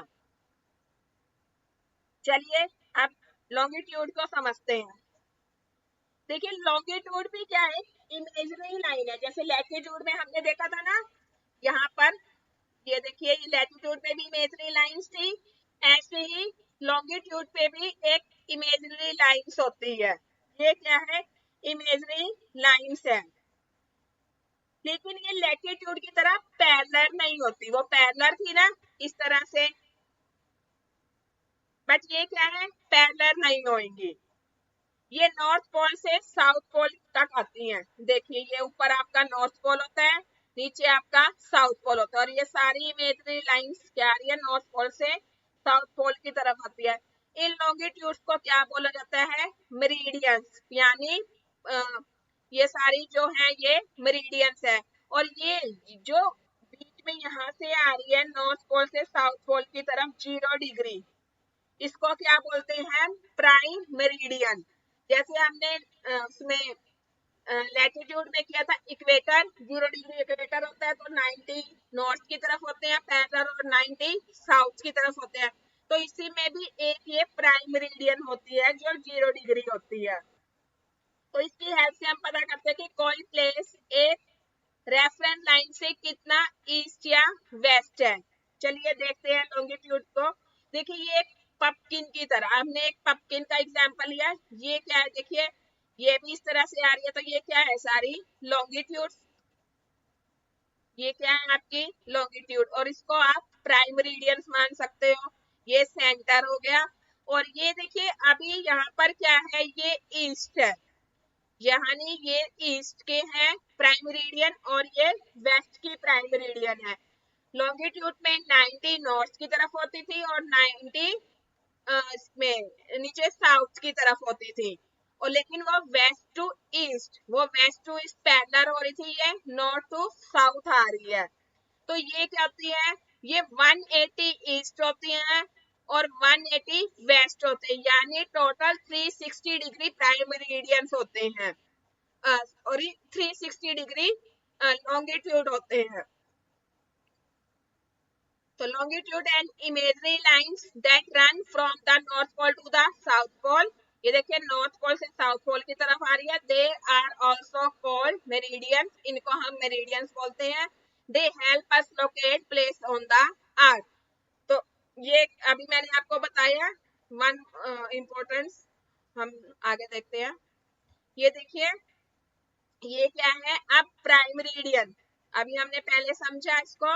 चलिए अब longitude को समझते हैं. देखिए longitude भी क्या है? इमेजिनरी लाइन है. जैसे लैटिट्यूड में हमने देखा था ना, यहाँ पर ये देखिए, ये लैटिट्यूड पे भी इमेजिनरी लाइंस थी, ऐसे ही लॉन्गिट्यूड पे भी एक इमेजिनरी लाइंस होती है. ये क्या है? इमेजिनरी लाइंस है. लेकिन ये लैटिट्यूड की तरह पैरेलल नहीं होती. वो पैरेलल थी ना इस तरह से, बट ये क्या है? पैरेलल नहीं होंगी. ये नॉर्थ पोल से साउथ पोल तक आती हैं. देखिए ये ऊपर आपका नॉर्थ पोल होता है, नीचे आपका साउथ पोल होता है, और ये सारी इमेजिनरी लाइंस क्या आ रही है? नॉर्थ पोल से साउथ पोल की तरफ आती है. इन लॉन्गिट्यूड्स को क्या बोला जाता है? मेरिडियंस. यानी ये सारी जो है ये मेरिडियंस है. और ये जो बीच में यहाँ से आ रही है नॉर्थ पोल से साउथ पोल की तरफ 0 डिग्री, इसको क्या बोलते हैं? Prime meridian. जैसे हमने उसमें लैटिट्यूड में किया था, इक्वेटर 0 डिग्री इक्वेटर होता है, तो 90 नॉर्थ की तरफ होते हैं पैरेलल और 90 साउथ की तरफ होते हैं. तो इसी में भी एक ये प्राइम मेरिडियन होती है जो 0 डिग्री होती है. तो इसकी हेल्प से हम पता करते हैं कि कोई प्लेस एक रेफरेंस लाइन से कितना ईस्ट या वेस्ट है. चलिए देखते हैं लॉन्गिट्यूड को. देखिए ये एक पपकिन की तरह, हमने एक पपकिन का एग्जांपल लिया. ये क्या है? देखिए ये भी इस तरह से आ रही है, तो ये क्या है? सारी लॉन्गिट्यूड. ये क्या है? आपकी लॉन्गिट्यूड, और इसको आप प्राइम मेरिडियन मान सकते हो. ये सेंटर हो गया. और ये देखिए अभी यहाँ पर क्या है? ये ईस्ट है, यानी ये ईस्ट के हैं प्राइम मेरिडियन, और ये वेस्ट की प्राइम मेरिडियन है. लॉन्गिट्यूड में 90 नॉर्थ की तरफ होती थी और 90 में नीचे साउथ की तरफ होती थी. और लेकिन वो वेस्ट टू ईस्ट, वो वेस्ट टू ईस्ट पैरेलल हो रही थी, ये नॉर्थ टू साउथ आ रही है. तो ये क्या होती है? ये 180 ईस्ट होती है और 180 वेस्ट होते हैं, यानी टोटल 360 डिग्री प्राइम मेरिडियंस होते हैं, और 360 डिग्री लॉन्गिट्यूड होते हैं. तो longitude and imaginary lines that run from the north pole to the south pole. ये देखिए नॉर्थ पोल से साउथ पोल की तरफ आ रही है. They are also called meridians. इनको हम मेरिडियंस बोलते हैं. They help us locate place on the earth. तो ये अभी मैंने आपको बताया वन इम्पोर्टेंस. हम आगे देखते हैं. ये देखिए ये क्या है? अब प्राइम मेरिडियन, अभी हमने पहले समझा इसको.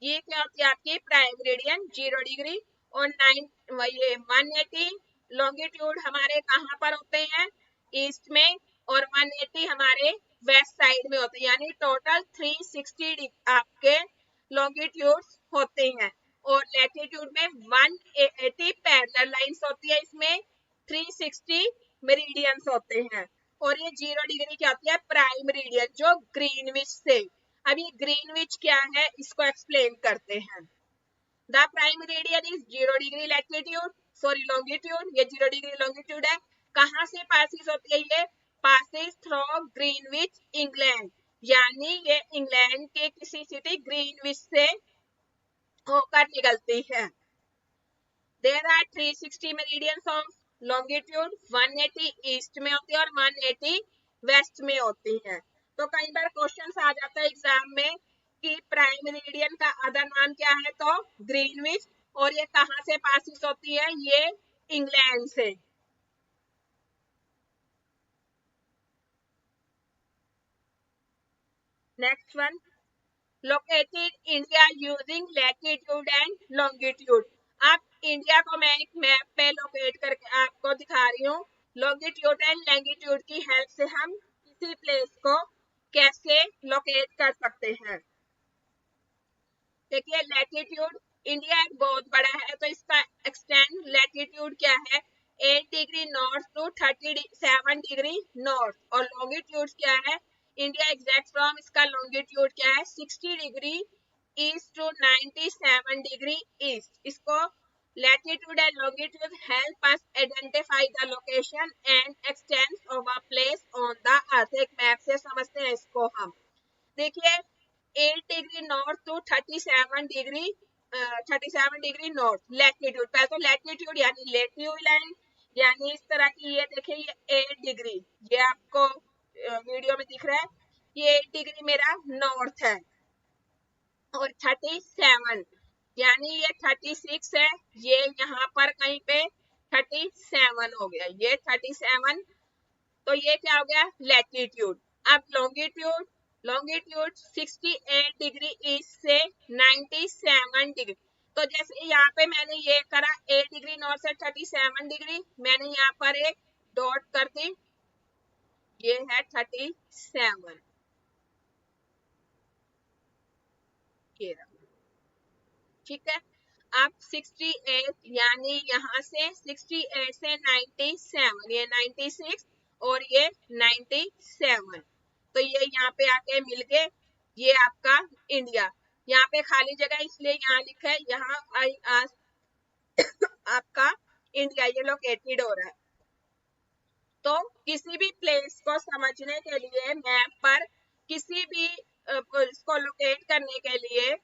ये क्या होती है? आपकी प्राइम मेरिडियन 0 डिग्री और 9 ये 180 लॉन्गिट्यूड हमारे कहाँ पर होते हैं? ईस्ट में, और 180 हमारे वेस्ट साइड में होते हैं, यानी टोटल 360 आपके लॉन्गिट्यूड होते हैं. और लैटिट्यूड में 180 पैरेलल लाइंस होती है, इसमें 360 मेरिडियंस होते हैं. और ये 0 डिग्री क्या होती है? प्राइम मेरिडियन, जो ग्रीनविच से. अब ये ग्रीनविच क्या है इसको एक्सप्लेन करते हैं. The prime meridian is 0 degree latitude, sorry longitude. ये 0 डिग्री लॉन्गिट्यूड है. कहाँ से पासिस होती है? ये पासिस थ्रू ग्रीनविच इंग्लैंड, यानी ये इंग्लैंड के किसी सिटी ग्रीनविच से होकर निकलती है. There are 360 meridians of longitude. 180 east में होती है और 180 वेस्ट में होती है. तो कई बार क्वेश्चन आ जाता है एग्जाम में कि प्राइम मेरिडियन का अदर नाम क्या है? तो ग्रीनविच. और ये कहाँ से पासिस होती है? ये इंग्लैंड से. Next one, located India using latitude and longitude. अब इंडिया को मैं एक मैप पे लोकेट करके आपको दिखा रही हूँ। लॉन्गिट्यूड एंड लैंगिट्यूड की हेल्प से हम किसी प्लेस को कैसे लोकेट कर सकते हैं। देखिए लैटिट्यूड, इंडिया एक बहुत बड़ा है तो इसका एक्सटेंड लैटिट्यूड क्या है, 8 degree north to 37 degree north, और लॉन्गिट्यूड क्या है, इंडिया एग्जैक्ट फ्रॉम इसका लॉन्गिट्यूड क्या है 60 degree east to 97 degree east. इसको latitude and longitude help us identify the location and extents of a place on the earth. एक map से समझते हैं इसको हम। देखिए 8 degree north to 37 degree north latitude. पहले तो लैटिट्यूड यानी लेटी हुई लाइन, यानी इस तरह की, ये देखिए ये 8 डिग्री, ये आपको वीडियो में दिख रहा है, ये 8 डिग्री मेरा नॉर्थ है, और 37 यानी ये 36 है, ये यहाँ पर कहीं पे 37 हो गया, ये 37, तो ये क्या हो गया लैटिट्यूड। अब लॉन्गिट्यूड, लॉन्गिट्यूड 68 डिग्री ईस्ट से 97 डिग्री। तो जैसे यहाँ पे मैंने ये करा 8 डिग्री नॉर्थ से 37 डिग्री, मैंने यहाँ पर एक डॉट कर दी, ये है 37, ये रहा, ठीक है। अब 68 यानी यहाँ से 68 से 97, ये 96 और ये 97, तो ये यहाँ पे आके मिल गए, ये आपका इंडिया। यहाँ पे खाली जगह इसलिए यहाँ लिखा है, यहाँ आपका इंडिया ये लोकेटेड हो रहा है। तो किसी भी प्लेस को समझने के लिए मैप पर किसी भी इसको लोकेट करने के लिए,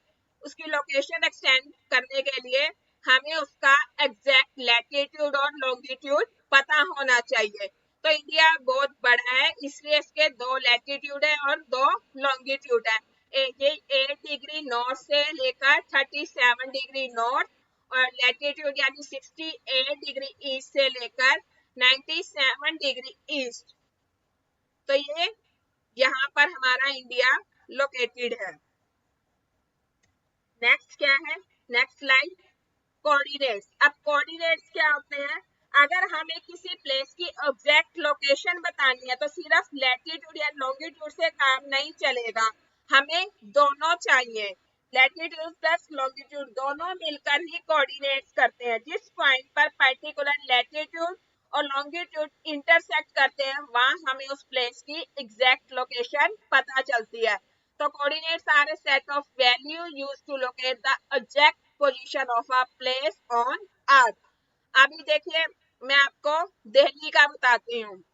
उसकी लोकेशन एक्सटेंड करने के लिए हमें उसका एग्जैक्ट लैटिट्यूड और लॉन्गिट्यूड पता होना चाहिए। तो इंडिया बहुत बड़ा है इसलिए इसके 2 लैटिट्यूड है और 2 लॉन्गिट्यूड है। ये 8 डिग्री नॉर्थ से लेकर 37 डिग्री नॉर्थ, और लैटिट्यूड यानी 68 डिग्री ईस्ट से लेकर 97 डिग्री ईस्ट। तो ये यहाँ पर हमारा इंडिया लोकेटेड है। नेक्स्ट क्या है, नेक्स्ट स्लाइड, कोऑर्डिनेट्स। अब कोऑर्डिनेट्स क्या होते हैं, अगर हमें किसी प्लेस की एग्जैक्ट लोकेशन बतानी है तो सिर्फ लैटिट्यूड या लॉन्गिट्यूड से काम नहीं चलेगा, हमें दोनों चाहिए। लैटिट्यूड प्लस लॉन्गिट्यूड दोनों मिलकर ही कोऑर्डिनेट्स करते हैं। जिस पॉइंट पर पर्टिकुलर लैटिट्यूड और लॉन्गिट्यूड इंटरसेक्ट करते हैं वहां हमें उस प्लेस की एग्जैक्ट लोकेशन पता चलती है। So coordinates are a set of value used to locate the exact position of a place on earth. अभी देखिए मैं आपको दिल्ली का बताती हूँ।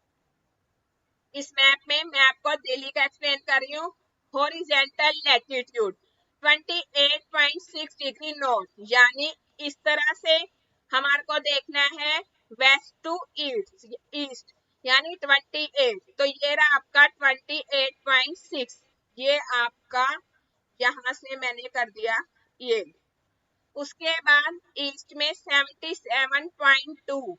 इस मैप में मैं आपको दिल्ली का एक्सप्लेन कर रही हूँ। हॉरिजेंटल लैटिट्यूड 28.6 डिग्री नॉर्थ, यानी इस तरह से हमारे को देखना है वेस्ट टू ईस्ट यानी 28, तो ये रहा आपका 28.6, ये आपका यहाँ से मैंने कर दिया ये। उसके बाद ईस्ट में 77.2,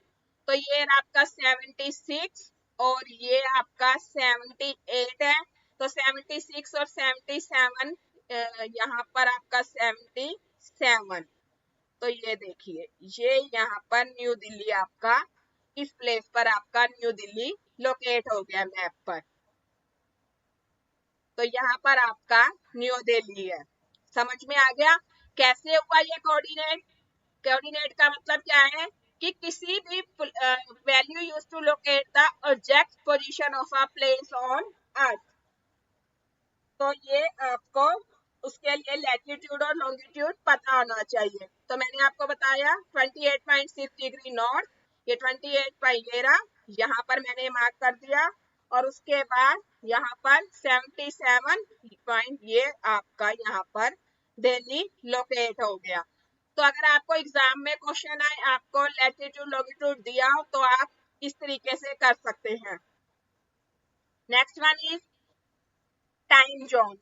तो ये आपका 76 और ये आपका 78 है, तो 76 और 77 यहाँ पर आपका 77, तो ये देखिए ये यहाँ पर न्यू दिल्ली आपका, इस प्लेस पर आपका न्यू दिल्ली लोकेट हो गया मैप पर। तो यहाँ पर आपका न्यू दिल्ली है। समझ में आ गया कैसे हुआ ये कोऑर्डिनेट। कोऑर्डिनेट का मतलब क्या है कि किसी भी value use to locate the exact position of a place on earth. तो ये आपको उसके लिए लैटिट्यूड और लॉन्गिट्यूड पता होना चाहिए। तो मैंने आपको बताया 28.6 डिग्री नॉर्थ, ये 28 यहाँ पर मैंने मार्क कर दिया, और उसके बाद यहाँ पर 77 पॉइंट ये आपका यहाँ पर दिल्ली लोकेट हो गया। तो अगर आपको एग्जाम में क्वेश्चन आए, आपको लैटिट्यूड लॉन्गिट्यूड दिया हो, तो आप इस तरीके से कर सकते हैं। Next one is time zone.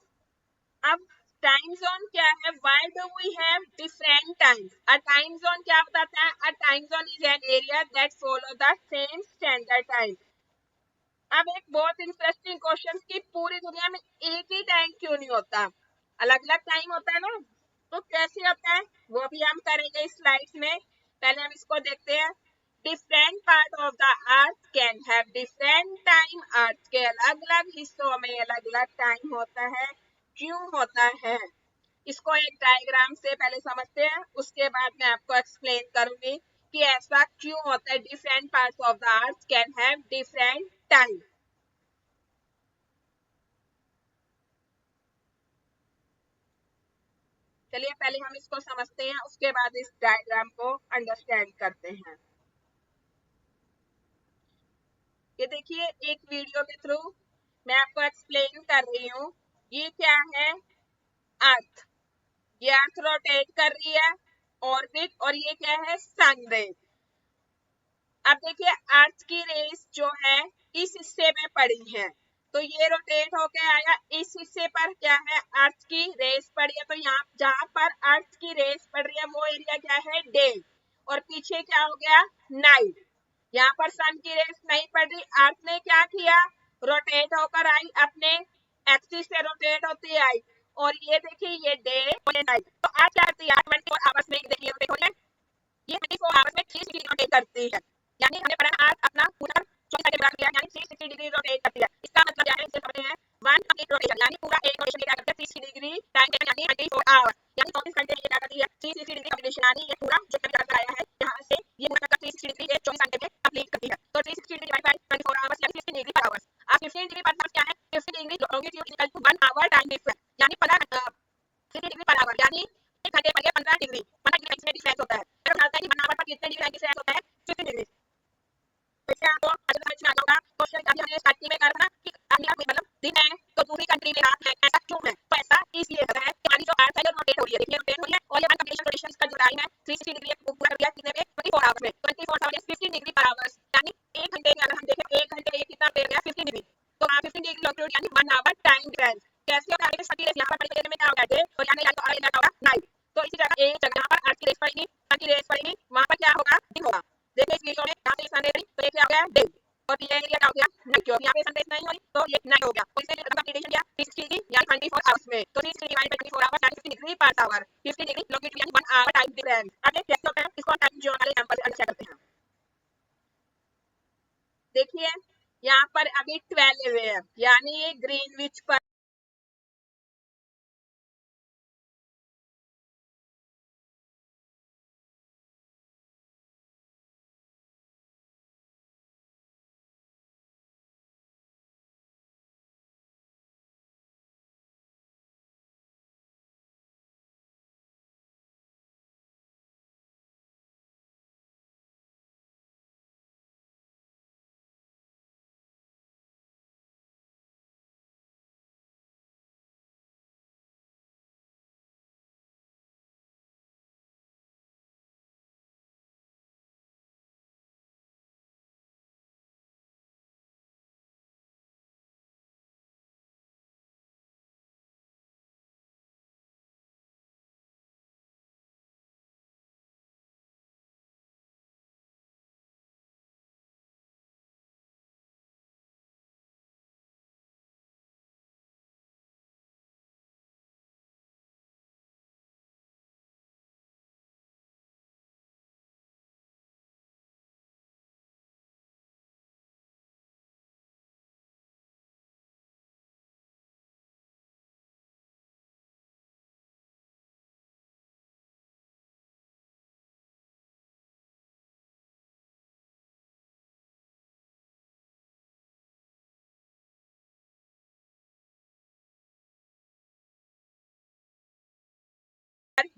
अब टाइम जोन क्या है, why do we have different times. A time zone क्या बताता है, a time zone is an area that follow the same standard time. अब एक बहुत इंटरेस्टिंग क्वेश्चन कि पूरी दुनिया में एक ही टाइम क्यों नहीं होता, अलग अलग टाइम होता है ना, तो कैसे होता है वो भी हम करेंगे इस स्लाइड्स में। पहले हम इसको देखते हैं। Different part of the earth can have different time. Earth के अलग अलग हिस्सों में अलग अलग टाइम होता है, क्यों होता है? इसको एक डायग्राम से पहले समझते हैं, उसके बाद मैं आपको एक्सप्लेन करूंगी कि ऐसा क्यों होता है। Different parts of the earth can have different time. चलिए पहले हम इसको समझते हैं, उसके बाद इस डायग्राम को अंडरस्टैंड करते हैं। ये देखिए एक वीडियो के थ्रू मैं आपको एक्सप्लेन कर रही हूँ। ये क्या है? अर्थ। ये अर्थ रोटेट कर रही है, ऑर्बिट, और ये क्या है? सन रे। अब देखिए अर्थ की रेस जो है इस हिस्से में पड़ी है, तो ये रोटेट होके आया इस हिस्से पर, क्या है? अर्थ की रेस पड़ी है। तो यहाँ जहां पर अर्थ की रेस पड़ रही है वो एरिया क्या है? डे। और पीछे क्या हो गया? नाइट। यहाँ पर सन की रेस नहीं पड़ रही, अर्थ ने क्या किया? रोटेट होकर आई, अपने एक्सिस से रोटेट होती आई। और ये देखिए ये डे और ये नाइट। तो आज क्या करती है? 24 आवर्स में देखिए रोटेट हो रही है। ये 24 आवर्स में 360 रोटेट करती है, यानी हमने पढ़ा आज अपना पूरा 24 घंटे पूरा किया, यानी 360 डिग्री रोटेट करती है। इसका मतलब क्या है? इसे समझते हैं वन कंप्लीट रोटेशन, यानी पूरा एक रोटेशन क्या करता है? 360 डिग्री टाइम टेबल, यानी 24 आवर्स, यानी 24 घंटे ये क्या करती है? 360 डिग्री कंप्लीशन, यानी ये पूरा जो मैंने कराया है यहाँ से ये पूरा का 360 डिग्री ये 24 घंटे में कंप्लीट करती है। तो 360 डिग्री डिवाइड बाय 24 आवर्स यानी 15 डिग्री पर आवर्स। अब 15 डिग्री पर आवर्स क्या है? 15 degree longitude equal to 1 hour time difference, यानी 15 डिग्री पर आवर, यानी एक घंटे पर 15 डिग्री, 15 डिग्री इसमें डिफरेंस होता है। अगर जानते हैं कि 1 आवर पर कितने डिग्री डिफरेंस होता है? 15 डिग्री। इससे आपको अच्छे समझ में आ होगा। क्वेश्चन अभी हमने स्टार्टिंग में कहा था ना कि इंडिया में मतलब दिन है तो दूसरी कंट्री में रात है, ऐसा क्यों है? तो ऐसा इसलिए होता है कि हमारी जो अर्थ है वो रोटेट हो रही है, देखिए रोटेट हो रही है, और ये वन कंप्लीशन रोटेशन का जो टाइम है 360 डिग्री पूरा कर दिया कितने में? 24 आवर्स में। 24 आवर्स 15 डिग्री पर आवर्स, यानी एक घंटे में अगर हम देखें एक घंटे ये कितना पेड़ गया? 15 डिग्री। तो 15 डिग्री लॉन्गिट्यूड यानी 1 आवर टाइम डिफरेंस। कैसे होगा? आगे सभी रेस यहाँ पर पड़ी में क्या होगा? डे, और यहाँ यानी और क्या होगा? नाइट। तो इसी जगह एक जगह यहाँ पर अर्थ की रेस पड़ेगी, सन की रेस पड़ेगी, वहां पर क्या होगा? दिन होगा। देखिए इस वीडियो में यहाँ से सन रेस, तो ये क्या हो गया? डे। और ये एरिया क्या हो गया? नाइट। क्योंकि यहाँ पे सनराइज नहीं हो रही तो ये नाइट हो गया। तो इससे कंप्लीशन क्या? 360 डिग्री यानी 24 आवर्स में। तो 360 डिवाइड बाय 24 आवर्स यानी 50 degree per hour, 50 degree longitude यानी 1 आवर टाइम डिफरेंस। अब ये कैसे होता है इसको टाइम जोन वाले एग्जांपल से अंडरस्टैंड करते हैं। देखिए यहाँ पर अभी 12 है, यानी ये ग्रीनविच पर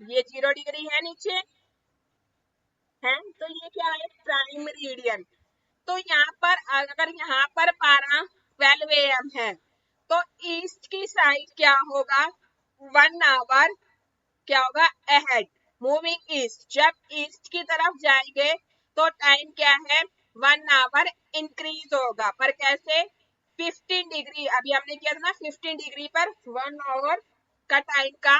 ये 0 डिग्री है नीचे है, तो ये क्या है? Prime meridian. तो यहाँ पर अगर यहाँ पर 12 AM है तो ईस्ट की साइड क्या होगा? 1 आवर क्या होगा? Ahead, moving east. जब ईस्ट की तरफ जाएंगे तो टाइम क्या है? 1 आवर इंक्रीज होगा, पर कैसे? 15 डिग्री, अभी हमने किया था ना 15 डिग्री पर 1 आवर का टाइम का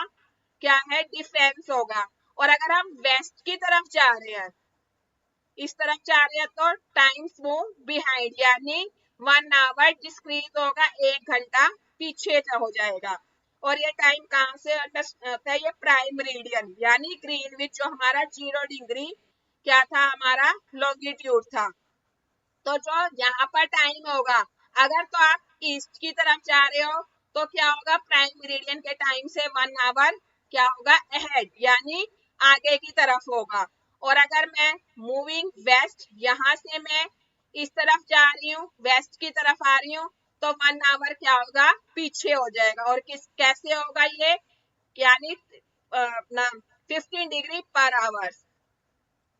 क्या है? डिफरेंस होगा। और अगर हम वेस्ट की तरफ जा रहे हैं, इस तरफ जा रहे हैं तो टाइम्स मूव बिहाइंड, यानी 1 आवर डिक्रीज होगा, 1 घंटा पीछे हो जाएगा। और ये टाइम कहाँ से होता है, ये प्राइम मेरिडियन यानी ग्रीनविच जो हमारा 0 डिग्री क्या था, हमारा लॉन्गिट्यूड था। तो जो यहाँ पर टाइम होगा, अगर तो आप ईस्ट की तरफ जा रहे हो तो क्या होगा, प्राइम मेरिडियन के टाइम से 1 आवर क्या होगा, अहेड यानी आगे की तरफ होगा। और अगर मैं मूविंग वेस्ट, यहाँ से मैं इस तरफ जा रही हूँ, वेस्ट की तरफ आ रही हूँ, तो 1 आवर क्या होगा, पीछे हो जाएगा। और कैसे होगा ये, यानी अपना 15 डिग्री पर आवर।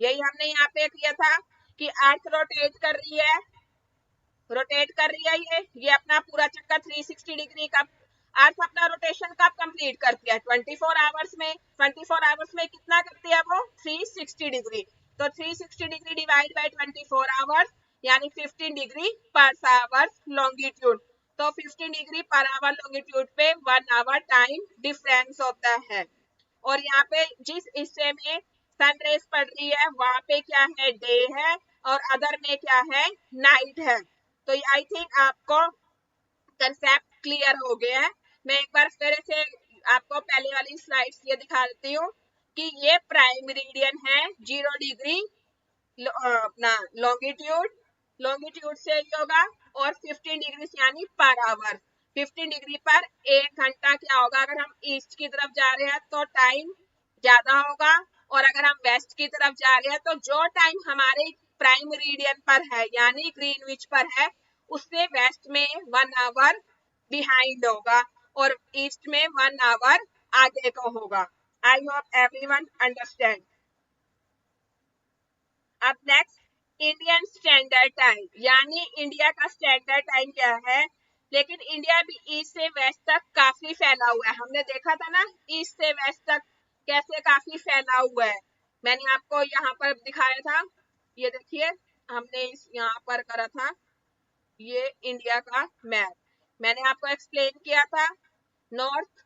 यही हमने यहाँ पे किया था कि अर्थ रोटेट कर रही है, ये अपना पूरा चक्कर 360 डिग्री का। अर्थ अपना रोटेशन कब कंप्लीट करती है, 24 आवर्स में। 24 आवर्स में कितना करती है वो, 360 डिग्री। तो 360 डिग्री डिवाइड बाय 24 आवर्स यानी 15 डिग्री पर आवर लॉन्गिट्यूड। तो 15 डिग्री पर आवर लॉन्गिट्यूड पे 1 आवर टाइम डिफरेंस होता है। और यहाँ पे जिस हिस्से में सन रेज पड़ रही है वहां पे क्या है, डे है, और अदर में क्या है, नाइट है। तो आई थिंक आपको कंसेप्ट क्लियर हो गया है। मैं एक बार फिर से आपको पहले वाली स्लाइड्स ये दिखा देती हूँ कि ये प्राइम मेरिडियन है 0 डिग्री अपना लॉन्गिट्यूड से ही होगा, और 15 डिग्री यानी पर आवर। 15 डिग्री पर 1 घंटा क्या होगा, अगर हम ईस्ट की तरफ जा रहे हैं तो टाइम ज्यादा होगा, और अगर हम वेस्ट की तरफ जा रहे हैं तो जो टाइम हमारे प्राइम मेरिडियन पर है यानी ग्रीनविच पर है, उससे वेस्ट में 1 आवर बिहाइंड होगा, और ईस्ट में 1 आवर आगे को होगा। I hope everyone understand. अब नेक्स्ट, इंडियन स्टैंडर्ड टाइम, यानी इंडिया का स्टैंडर्ड टाइम क्या है। लेकिन इंडिया भी ईस्ट से वेस्ट तक काफी फैला हुआ है। हमने देखा था ना, ईस्ट से वेस्ट तक कैसे काफी फैला हुआ है। मैंने आपको यहाँ पर दिखाया था, ये देखिए, हमने यहाँ पर करा था ये इंडिया का मैप। मैंने आपको एक्सप्लेन किया था, north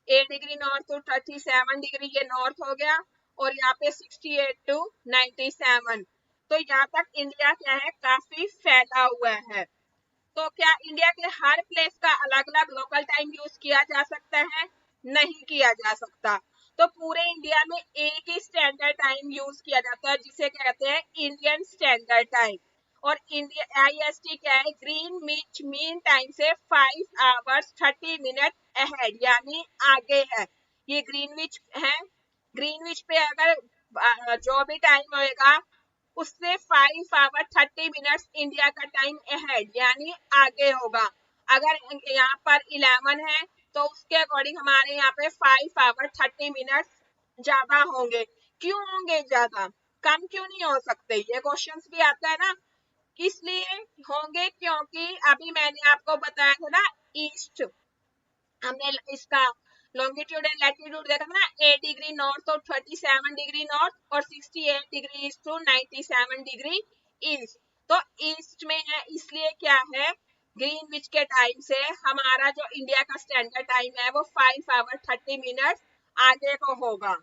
8 degree north to 37 degree ये नॉर्थ हो गया, और यहाँ पे 68 टू 97। तो यहाँ तक इंडिया क्या है, काफी फैला हुआ है। तो क्या इंडिया के हर प्लेस का अलग अलग लोकल टाइम यूज किया जा सकता है, नहीं किया जा सकता। तो पूरे इंडिया में एक ही स्टैंडर्ड टाइम यूज किया जाता है, जिसे कहते हैं इंडियन स्टैंडर्ड टाइम। और इंडिया IST क्या है, ग्रीन विच मीन टाइम से 5 आवर्स 30 मिनट अहेड यानी आगे है। ये ग्रीनविच है, ग्रीनविच पे अगर जो भी टाइम होएगा उससे 5 आवर 30 मिनट्स इंडिया का टाइम अहेड यानी आगे होगा। अगर यहाँ पर 11 है तो उसके अकॉर्डिंग हमारे यहाँ पे 5 आवर 30 मिनट्स ज्यादा होंगे। क्यों होंगे ज्यादा, कम क्यों नहीं हो सकते, ये क्वेश्चंस भी आता है ना। इसलिए होंगे क्योंकि अभी मैंने आपको बताया था ना, ईस्ट हमने इसका लॉन्गिट्यूड एंड लैटिट्यूड देखा था ना, 8 डिग्री नॉर्थ तो 37 डिग्री नॉर्थ, और 68 degree east to 97 degree east. तो ईस्ट में है, इसलिए क्या है, ग्रीनविच के टाइम से हमारा जो इंडिया का स्टैंडर्ड टाइम है वो 5 आवर 30 मिनट आगे को होगा।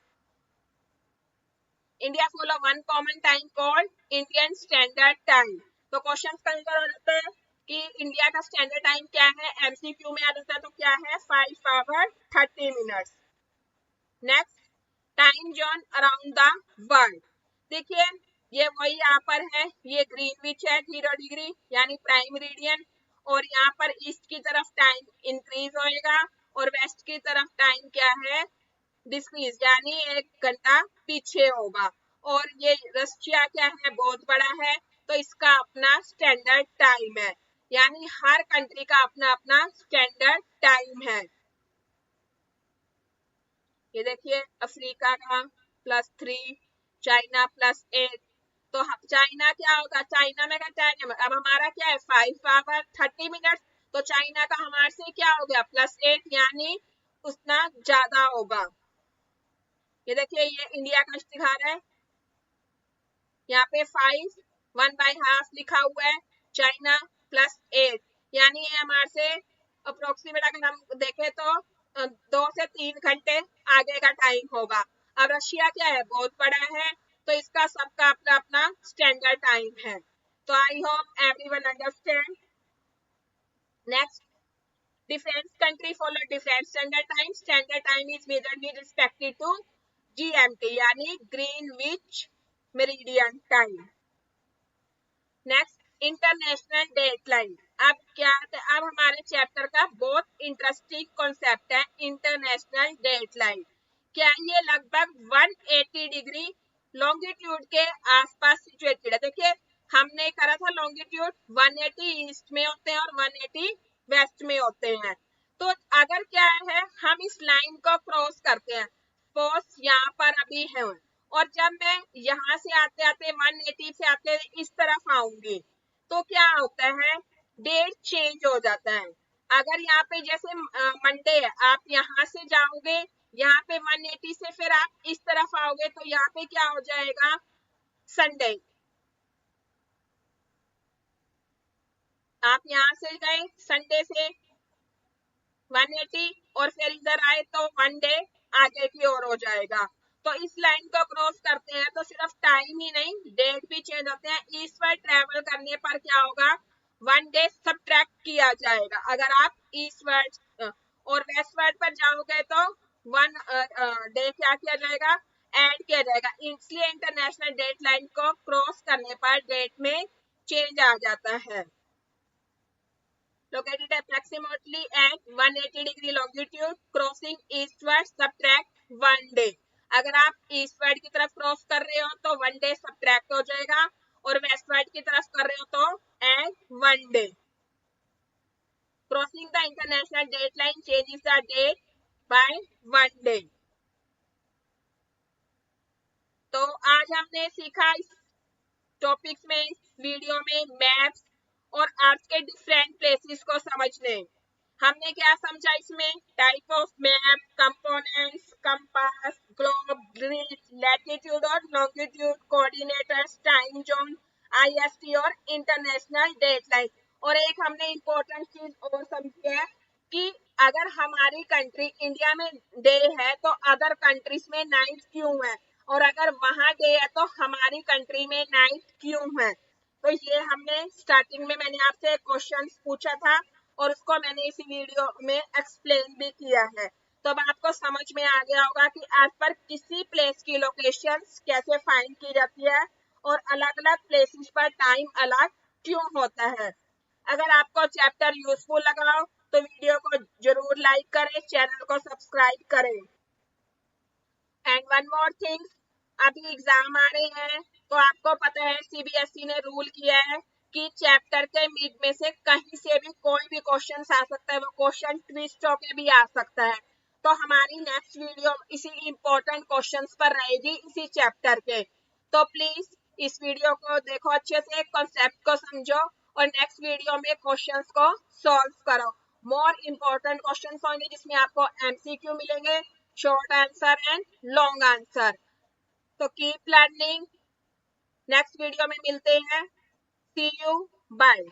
India follow one common time called Indian standard time. तो क्वेश्चन कंसिडर हो जाते हैं कि इंडिया का स्टैंडर्ड टाइम क्या है, MCQ में आ जाता है, तो क्या है, 5 hour 30 minutes. Next, time zone around the world. देखिए, ये वही यहाँ पर है, ये ग्रीनविच है 0 डिग्री यानी प्राइम मेरिडियन, और यहाँ पर ईस्ट की तरफ टाइम इंक्रीज होएगा, और वेस्ट की तरफ टाइम क्या है, डिक्रीज यानी 1 घंटा पीछे होगा। और ये रशिया क्या है, बहुत बड़ा है, तो इसका अपना स्टैंडर्ड टाइम है, यानी हर कंट्री का अपना अपना स्टैंडर्ड टाइम है। ये देखिए, अफ्रीका का +3, चाइना +8। तो चाइना क्या होगा, चाइना में का टाइम अब हमारा क्या है, 5 आवर 30 मिनट, तो चाइना का हमारे से क्या हो गया, +8 यानी उतना ज्यादा होगा। ये देखिए, ये इंडिया का दिखा रहा है, यहाँ पे 5 1/2 लिखा हुआ है, चाइना +8 यानी ये हमारे से अप्रोक्सीमेट अगर हम देखें तो 2 से 3 घंटे आगे का टाइम होगा। अब रशिया क्या है, बहुत बड़ा है, तो इसका सबका अपना अपना स्टैंडर्ड टाइम है। तो I hope everyone understand. Next, different country follow different standard time. Standard time is measured with respect to GMT यानी Greenwich Meridian Time. Next, international deadline. अब हमारे चैप्टर का बहुत इंटरेस्टिंग कॉन्सेप्ट है इंटरनेशनल डेडलाइन. क्या ये लगभग 180 डिग्री लॉन्गिट्यूड के आसपास सिचुएटेड है. देखिए, हमने करा था लॉन्गिट्यूड 180 ईस्ट में होते हैं और 180 वेस्ट में होते हैं. तो अगर क्या है, हम इस लाइन को क्रॉस करते हैं, सपोज यहाँ पर अभी है, और जब मैं यहाँ से आते आते 180 से आते इस तरफ आऊंगी, तो क्या होता है, डेट चेंज हो जाता है. अगर यहाँ पे जैसे मंडे है, आप यहाँ से जाओगे, यहाँ पे 180 से फिर आप इस तरफ आओगे, तो यहाँ पे क्या हो जाएगा, संडे. आप यहाँ से गए संडे से 180 और फिर इधर आए तो 1 डे आगे की ओर हो जाएगा. तो इस लाइन को क्रॉस करते हैं तो सिर्फ टाइम ही नहीं, डेट भी चेंज होते हैं. ईस्टवर्ड ट्रेवल करने पर क्या होगा, 1 डे सबट्रैक्ट किया जाएगा. अगर आप ईस्टवर्ड और वेस्टवर्ड पर जाओगे तो 1 डे क्या किया जाएगा, ऐड किया जाएगा. इसलिए इंटरनेशनल डेट लाइन को क्रॉस करने पर डेट में चेंज आ जाता है. Located approximately at 180 degree longitude, crossing eastward, subtract 1 day. अगर आप ईस्टवर्ड की तरफ क्रॉस कर रहे हो तो 1 डे सबट्रैक्ट हो जाएगा, और वेस्टवर्ड की तरफ कर रहे हो तो add 1 day. Crossing the international date line changes the date by 1 day. तो आज हमने सीखा इस टॉपिक्स में, इस वीडियो में, मैप्स और अर्थ के डिफरेंट प्लेसेस को समझने. हमने क्या समझा इसमें, type of map, components, compass, globe, grid, latitude और longitude, coordinators, time zone, IST और इंटरनेशनल डेडलाइन. और एक हमने इंपॉर्टेंट चीज और समझी है कि अगर हमारी कंट्री इंडिया में डे है तो अदर कंट्रीज में नाइट क्यों है, और अगर वहां डे है तो हमारी कंट्री में नाइट क्यों है. तो ये हमने स्टार्टिंग में मैंने आपसे क्वेश्चन पूछा था और उसको मैंने इसी वीडियो में एक्सप्लेन भी किया है. तो अब आपको समझ में आ गया होगा कि आज पर किसी प्लेस की लोकेशन कैसे फाइंड की जाती है और अलग अलग प्लेसेस पर टाइम अलग क्यों होता है. अगर आपको चैप्टर यूजफुल लगा हो तो वीडियो को जरूर लाइक करें, चैनल को सब्सक्राइब करें. एंड वन मोर थिंग, अभी एग्जाम आ रहे हैं तो आपको पता है सीबीएसई ने रूल किया है कि चैप्टर के मिड में से कहीं से भी कोई भी क्वेश्चन आ सकता है, वो क्वेश्चन ट्विस्ट होके भी आ सकता है. तो हमारी नेक्स्ट वीडियो इसी इंपॉर्टेंट क्वेश्चंस पर रहेगी, इसी चैप्टर के. तो प्लीज इस वीडियो को देखो अच्छे से, कॉन्सेप्ट को समझो और नेक्स्ट वीडियो में क्वेश्चंस को सॉल्व करो. मोर इम्पोर्टेंट क्वेश्चंस होंगे जिसमें आपको एमसीक्यू मिलेंगे, short answer and long answer. तो कीप लर्निंग. नेक्स्ट वीडियो में मिलते हैं. सी यू, बाय.